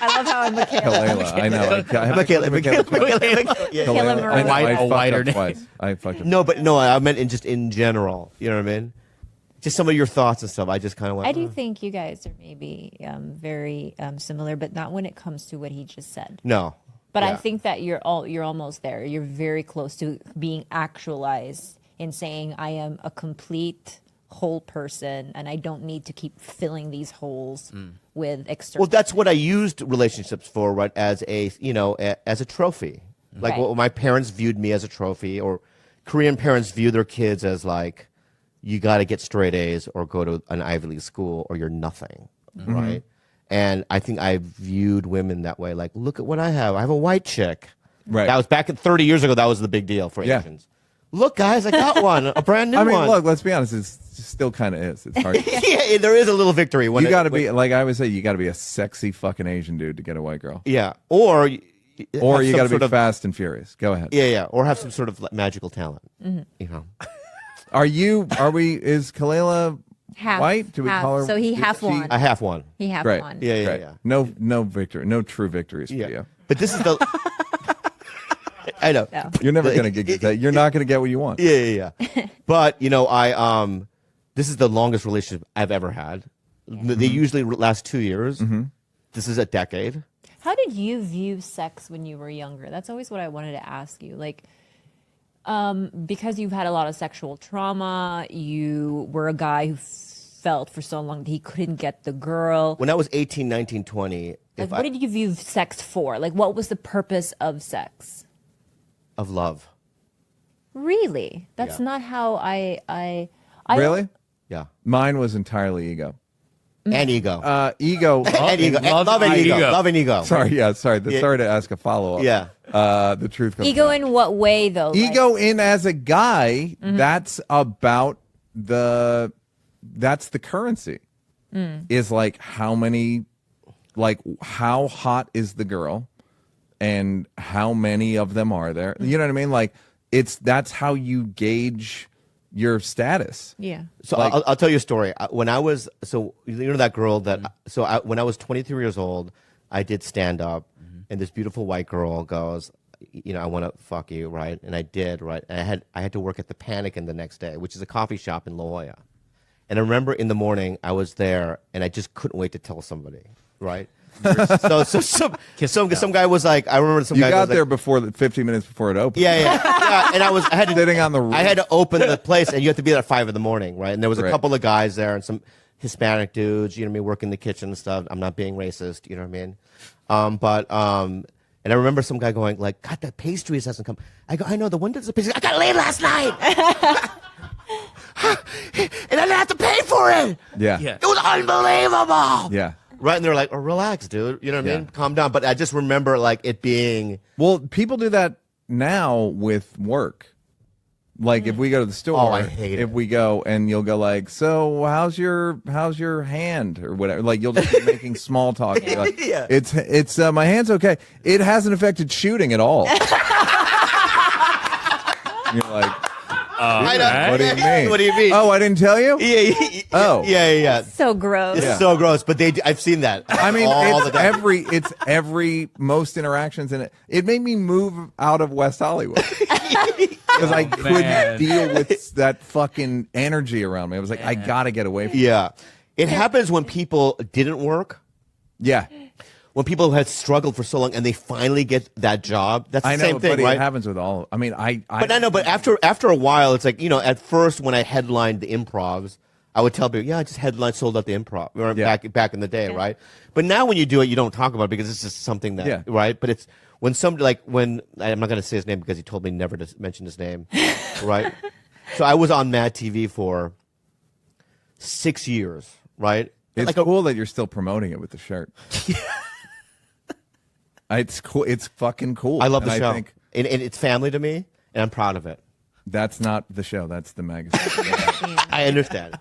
[SPEAKER 4] I love how I'm Michaela.
[SPEAKER 8] Khalyla. I know. I have
[SPEAKER 1] Michaela.
[SPEAKER 8] yeah.
[SPEAKER 4] Khalyla
[SPEAKER 8] I know. I
[SPEAKER 2] A
[SPEAKER 8] fucked
[SPEAKER 2] wider
[SPEAKER 8] up
[SPEAKER 2] name.
[SPEAKER 8] twice. I fucked up.
[SPEAKER 1] No, I meant in general. You know what I mean? Just some of your thoughts and stuff. I just kind of went.
[SPEAKER 4] I do think you guys are maybe very similar, but not when it comes to what he just said.
[SPEAKER 1] No.
[SPEAKER 4] But I
[SPEAKER 1] Yeah.
[SPEAKER 4] think that you're almost there. You're very close to being actualized in saying I am a complete whole person and I don't need to keep filling these holes with external.
[SPEAKER 1] Well, that's what I used relationships for, right? As a as a trophy. Like
[SPEAKER 4] Right.
[SPEAKER 1] what my parents viewed me as a trophy, or Korean parents view their kids as like, you got to get straight A's or go to an Ivy League school or you're nothing, right? And I think I viewed women that way. Like, look at what I have. I have a white chick.
[SPEAKER 8] Right.
[SPEAKER 1] That was back 30 years ago. That was the big deal for
[SPEAKER 8] Yeah.
[SPEAKER 1] Asians. Look, guys, I got one, a brand new
[SPEAKER 8] I mean,
[SPEAKER 1] one.
[SPEAKER 8] look, let's be honest. It still kind of is. It's hard.
[SPEAKER 1] yeah, there is a little victory when
[SPEAKER 8] You got to be, like I would say, you got to be a sexy fucking Asian dude to get a white girl.
[SPEAKER 1] yeah, or
[SPEAKER 8] Or you got to
[SPEAKER 1] sort
[SPEAKER 8] be
[SPEAKER 1] of,
[SPEAKER 8] fast and furious. Go ahead.
[SPEAKER 1] yeah, or have some sort of like, magical talent. You know,
[SPEAKER 8] Is Khalyla
[SPEAKER 4] half,
[SPEAKER 8] white? Do we
[SPEAKER 4] half.
[SPEAKER 8] call her?
[SPEAKER 4] So he half
[SPEAKER 8] she-
[SPEAKER 4] won.
[SPEAKER 1] I have one.
[SPEAKER 4] He half
[SPEAKER 8] Great.
[SPEAKER 4] won.
[SPEAKER 1] Yeah, yeah,
[SPEAKER 8] Great.
[SPEAKER 1] yeah.
[SPEAKER 8] No victory. No true victories for
[SPEAKER 1] Yeah.
[SPEAKER 8] you.
[SPEAKER 1] But this is the. I know.
[SPEAKER 4] No.
[SPEAKER 8] You're never gonna get that. You're not gonna get what you want.
[SPEAKER 1] Yeah. But I this is the longest relationship I've ever had. They usually last 2 years. This is a decade.
[SPEAKER 4] How did you view sex when you were younger? That's always what I wanted to ask you. Like, because you've had a lot of sexual trauma, you were a guy who felt for so long that he couldn't get the girl.
[SPEAKER 1] When I was 18, 19, 20,
[SPEAKER 4] Like, what did you view sex for? Like, what was the purpose of sex?
[SPEAKER 1] of love.
[SPEAKER 4] Really? That's
[SPEAKER 1] Yeah.
[SPEAKER 4] not how I
[SPEAKER 8] Really?
[SPEAKER 1] Yeah.
[SPEAKER 8] Mine was entirely ego.
[SPEAKER 1] And ego.
[SPEAKER 8] Ego.
[SPEAKER 1] and ego.
[SPEAKER 2] love
[SPEAKER 1] Love and
[SPEAKER 2] and
[SPEAKER 1] ego.
[SPEAKER 2] ego.
[SPEAKER 1] Love and ego.
[SPEAKER 8] Sorry. Yeah. Sorry. Sorry to ask a follow up.
[SPEAKER 1] Yeah.
[SPEAKER 8] The truth comes
[SPEAKER 4] Ego
[SPEAKER 8] out.
[SPEAKER 4] in what way though? Like-
[SPEAKER 8] Ego in as a guy. That's about that's the currency. Is like how many, like how hot is the girl, and how many of them are there? You know what I mean? Like that's how you gauge your status.
[SPEAKER 4] Yeah.
[SPEAKER 1] So
[SPEAKER 8] Like-
[SPEAKER 1] I'll tell you a story. When I was that girl that when I was 23 years old, I did stand up, and this beautiful white girl goes, I want to fuck you, right? And I did, right? And I had to work at the Panic the next day, which is a coffee shop in La Jolla. And I remember in the morning I was there, and I just couldn't wait to tell somebody, right? so some guy was like, I remember some
[SPEAKER 8] You
[SPEAKER 1] guy
[SPEAKER 8] got
[SPEAKER 1] was like,
[SPEAKER 8] there before 15 minutes before it opened.
[SPEAKER 1] yeah, and I had to
[SPEAKER 8] Sitting on the roof.
[SPEAKER 1] I had to open the place, and you have to be there at 5 a.m, right? And there was a
[SPEAKER 8] Right.
[SPEAKER 1] couple of guys there, and some Hispanic dudes, you know what I mean, working the kitchen and stuff. I'm not being racist, you know what I mean? And I remember some guy going like, "God, that pastries hasn't come." I go, "I know the one does the pastries. I got laid last night, and I didn't have to pay for it.
[SPEAKER 8] Yeah.
[SPEAKER 2] Yeah.
[SPEAKER 1] It was unbelievable."
[SPEAKER 8] Yeah.
[SPEAKER 1] Right, and they're like, "Oh, relax, dude. You know what I mean?
[SPEAKER 8] Yeah.
[SPEAKER 1] Calm down." But I just remember like it being.
[SPEAKER 8] Well, people do that now with work. Like if we go to the store,
[SPEAKER 1] Oh, I hate
[SPEAKER 8] if
[SPEAKER 1] it.
[SPEAKER 8] we go and you'll go like, "So how's your hand or whatever?" Like you'll just be making small talk. You're like,
[SPEAKER 1] Yeah.
[SPEAKER 8] It's my hand's okay. It hasn't affected shooting at all. You're like,
[SPEAKER 1] I know.
[SPEAKER 8] what do you mean?
[SPEAKER 1] What do you mean?
[SPEAKER 8] Oh, I didn't tell you.
[SPEAKER 1] Yeah.
[SPEAKER 8] Oh.
[SPEAKER 1] Yeah.
[SPEAKER 4] So gross.
[SPEAKER 1] It's so gross, but I've seen that.
[SPEAKER 8] I mean,
[SPEAKER 1] all the time.
[SPEAKER 8] it's every most interactions in it. It made me move out of West Hollywood because I couldn't
[SPEAKER 2] man.
[SPEAKER 8] deal with that fucking energy around me. I was like, I gotta get away from it.
[SPEAKER 1] Yeah. It happens when people didn't work,
[SPEAKER 8] Yeah,
[SPEAKER 1] when people had struggled for so long and they finally get that job. That's the
[SPEAKER 8] I know,
[SPEAKER 1] same thing,
[SPEAKER 8] but
[SPEAKER 1] right?
[SPEAKER 8] it happens with all. I mean,
[SPEAKER 1] But I know, but after a while, it's like, at first when I headlined the improvs, I would tell people, I just headlined, sold out the improv
[SPEAKER 8] Yeah.
[SPEAKER 1] back in the day, right? But now when you do it, you don't talk about it because it's just something that,
[SPEAKER 8] Yeah.
[SPEAKER 1] right? But it's when somebody, like when, I'm not going to say his name because he told me never to mention his name, right? So I was on Mad TV for 6 years, right?
[SPEAKER 8] It's
[SPEAKER 1] Like
[SPEAKER 8] cool that you're still promoting it with the shirt. It's cool. It's fucking cool.
[SPEAKER 1] I love the
[SPEAKER 8] And
[SPEAKER 1] show.
[SPEAKER 8] I think
[SPEAKER 1] And it's family to me, and I'm proud of it.
[SPEAKER 8] that's not the show. That's the magazine.
[SPEAKER 1] I understand.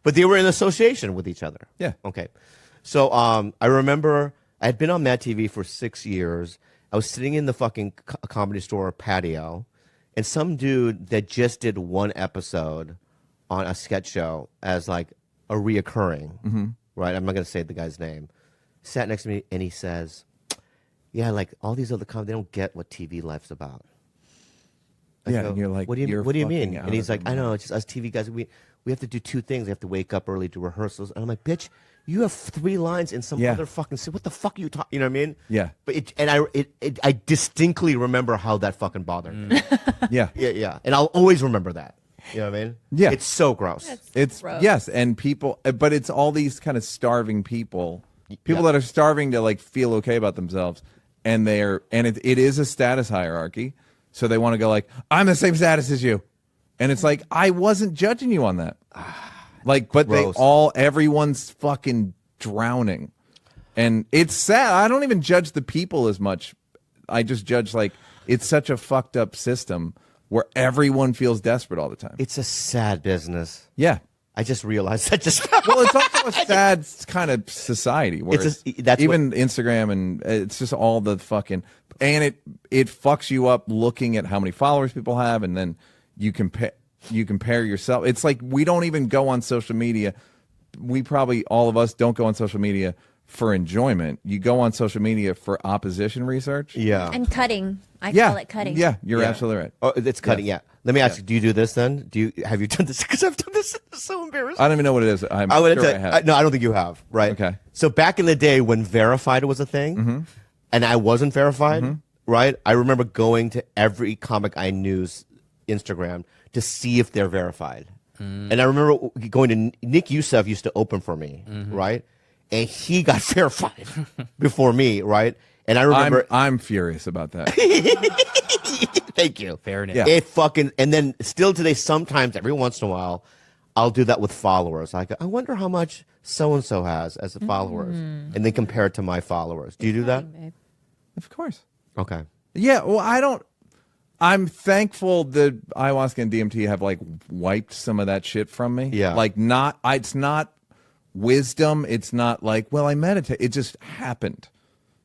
[SPEAKER 1] But they were in association with each other.
[SPEAKER 8] Yeah.
[SPEAKER 1] Okay. So I remember I had been on Mad TV for 6 years. I was sitting in the fucking Comedy Store patio, and some dude that just did one episode on a sketch show as like a reoccurring, right? I'm not going to say the guy's name. Sat next to me, and he says, "Yeah, like all these other comics, they don't get what TV life's about." I
[SPEAKER 8] Yeah,
[SPEAKER 1] go,
[SPEAKER 8] and you're like,
[SPEAKER 1] what do you
[SPEAKER 8] "You're
[SPEAKER 1] mean?"
[SPEAKER 8] fucking out
[SPEAKER 1] And he's
[SPEAKER 8] of
[SPEAKER 1] like,
[SPEAKER 8] your
[SPEAKER 1] "I know, it's just us TV guys. we have to do 2 things. We have to wake up early to rehearsals. And I'm like, bitch, you have 3 lines in some
[SPEAKER 8] Yeah.
[SPEAKER 1] other fucking city. What the fuck are you talking? You know what I mean?
[SPEAKER 8] Yeah.
[SPEAKER 1] But I distinctly remember how that fucking bothered me.
[SPEAKER 8] Yeah.
[SPEAKER 1] Yeah. And I'll always remember that. You know what I mean?
[SPEAKER 8] Yeah.
[SPEAKER 1] It's so gross.
[SPEAKER 8] It's
[SPEAKER 4] gross.
[SPEAKER 8] yes, and people, but it's all these kind of starving people that are starving to like feel okay about themselves, and it is a status hierarchy, so they want to go like, I'm the same status as you, and it's like, I wasn't judging you on that, like, but
[SPEAKER 1] Gross.
[SPEAKER 8] everyone's fucking drowning, and it's sad. I don't even judge the people as much. I just judge like it's such a fucked up system where everyone feels desperate all the time.
[SPEAKER 1] It's a sad business.
[SPEAKER 8] Yeah.
[SPEAKER 1] I just realized that just
[SPEAKER 8] Well, it's also a sad kind of society where
[SPEAKER 1] that's
[SPEAKER 8] even Instagram and it's just all the fucking, and it fucks you up looking at how many followers people have, and then you compare yourself. It's like we don't even go on social media. We probably, all of us, don't go on social media for enjoyment. You go on social media for opposition research.
[SPEAKER 1] Yeah.
[SPEAKER 4] And cutting. I call it cutting.
[SPEAKER 8] Yeah, you're
[SPEAKER 1] Yeah.
[SPEAKER 8] absolutely right.
[SPEAKER 1] Oh, it's cutting. Yeah. Let me ask you, do you do this then? Have you done this? Because I've done this. It's so embarrassing.
[SPEAKER 8] I don't even know what it is. I'm
[SPEAKER 1] I would
[SPEAKER 8] sure
[SPEAKER 1] tell-
[SPEAKER 8] I have.
[SPEAKER 1] No, I don't think you have. Right.
[SPEAKER 8] Okay.
[SPEAKER 1] So back in the day when verified was a thing, and I wasn't verified, right? I remember going to every comic I knew's Instagram to see if they're verified. And I remember going to Nick Youssef used to open for me, right? And he got verified before me, right? And I remember
[SPEAKER 8] I'm furious about that.
[SPEAKER 1] Thank you.
[SPEAKER 2] Fair enough.
[SPEAKER 8] Yeah.
[SPEAKER 1] It fucking, and then still today, sometimes every once in a while, I'll do that with followers. I wonder how much so and so has as a followers, and then compare it to my followers. Do you do that?
[SPEAKER 8] Of course.
[SPEAKER 1] Okay.
[SPEAKER 8] Yeah, well, I'm thankful that ayahuasca and DMT have like wiped some of that shit from me.
[SPEAKER 1] Yeah.
[SPEAKER 8] Like it's not wisdom. It's not like, well, I meditate. It just happened.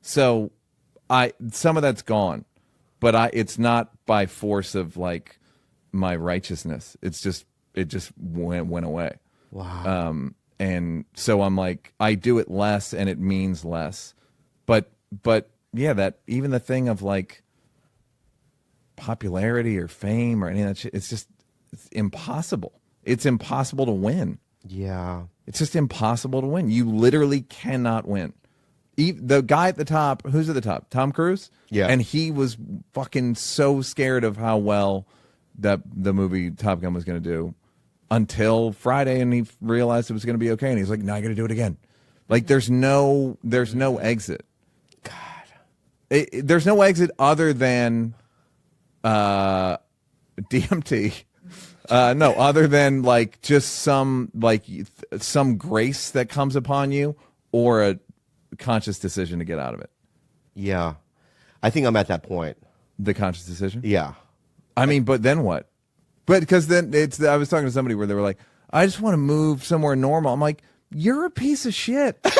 [SPEAKER 8] So some of that's gone, but it's not by force of like my righteousness. It just went away.
[SPEAKER 1] Wow.
[SPEAKER 8] And so I'm like, I do it less and it means less. But yeah, that even the thing of like popularity or fame or any of that shit, it's impossible. It's impossible to win.
[SPEAKER 1] Yeah.
[SPEAKER 8] It's just impossible to win. You literally cannot win. The guy at the top, who's at the top? Tom Cruise?
[SPEAKER 1] Yeah.
[SPEAKER 8] And he was fucking so scared of how well the movie Top Gun was going to do until Friday, and he realized it was going to be okay, and he's like, now I got to do it again. Like there's no exit. God. There's no exit other than DMT. No, other than like just some grace that comes upon you or a conscious decision to get out of it.
[SPEAKER 1] Yeah. I think I'm at that point.
[SPEAKER 8] The conscious decision?
[SPEAKER 1] Yeah.
[SPEAKER 8] I mean, but then what? But because then I was talking to somebody where they were like, I just want to move somewhere normal. I'm like, you're a piece of shit.
[SPEAKER 1] Yeah.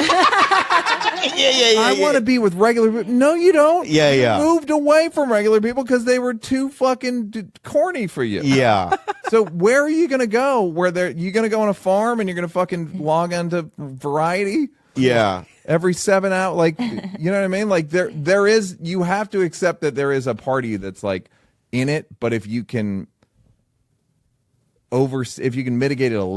[SPEAKER 8] I want to be with regular people. No, you don't.
[SPEAKER 1] Yeah, yeah.
[SPEAKER 8] You moved away from regular people because they were too fucking corny for you.
[SPEAKER 1] Yeah.
[SPEAKER 8] So where are you going to go? You going to go on a farm and you're going to fucking log onto Variety?
[SPEAKER 1] Yeah.
[SPEAKER 8] Every 7 hours, like, you know what I mean? Like there is, you have to accept that there is a party that's like in it, but if you can mitigate it a little.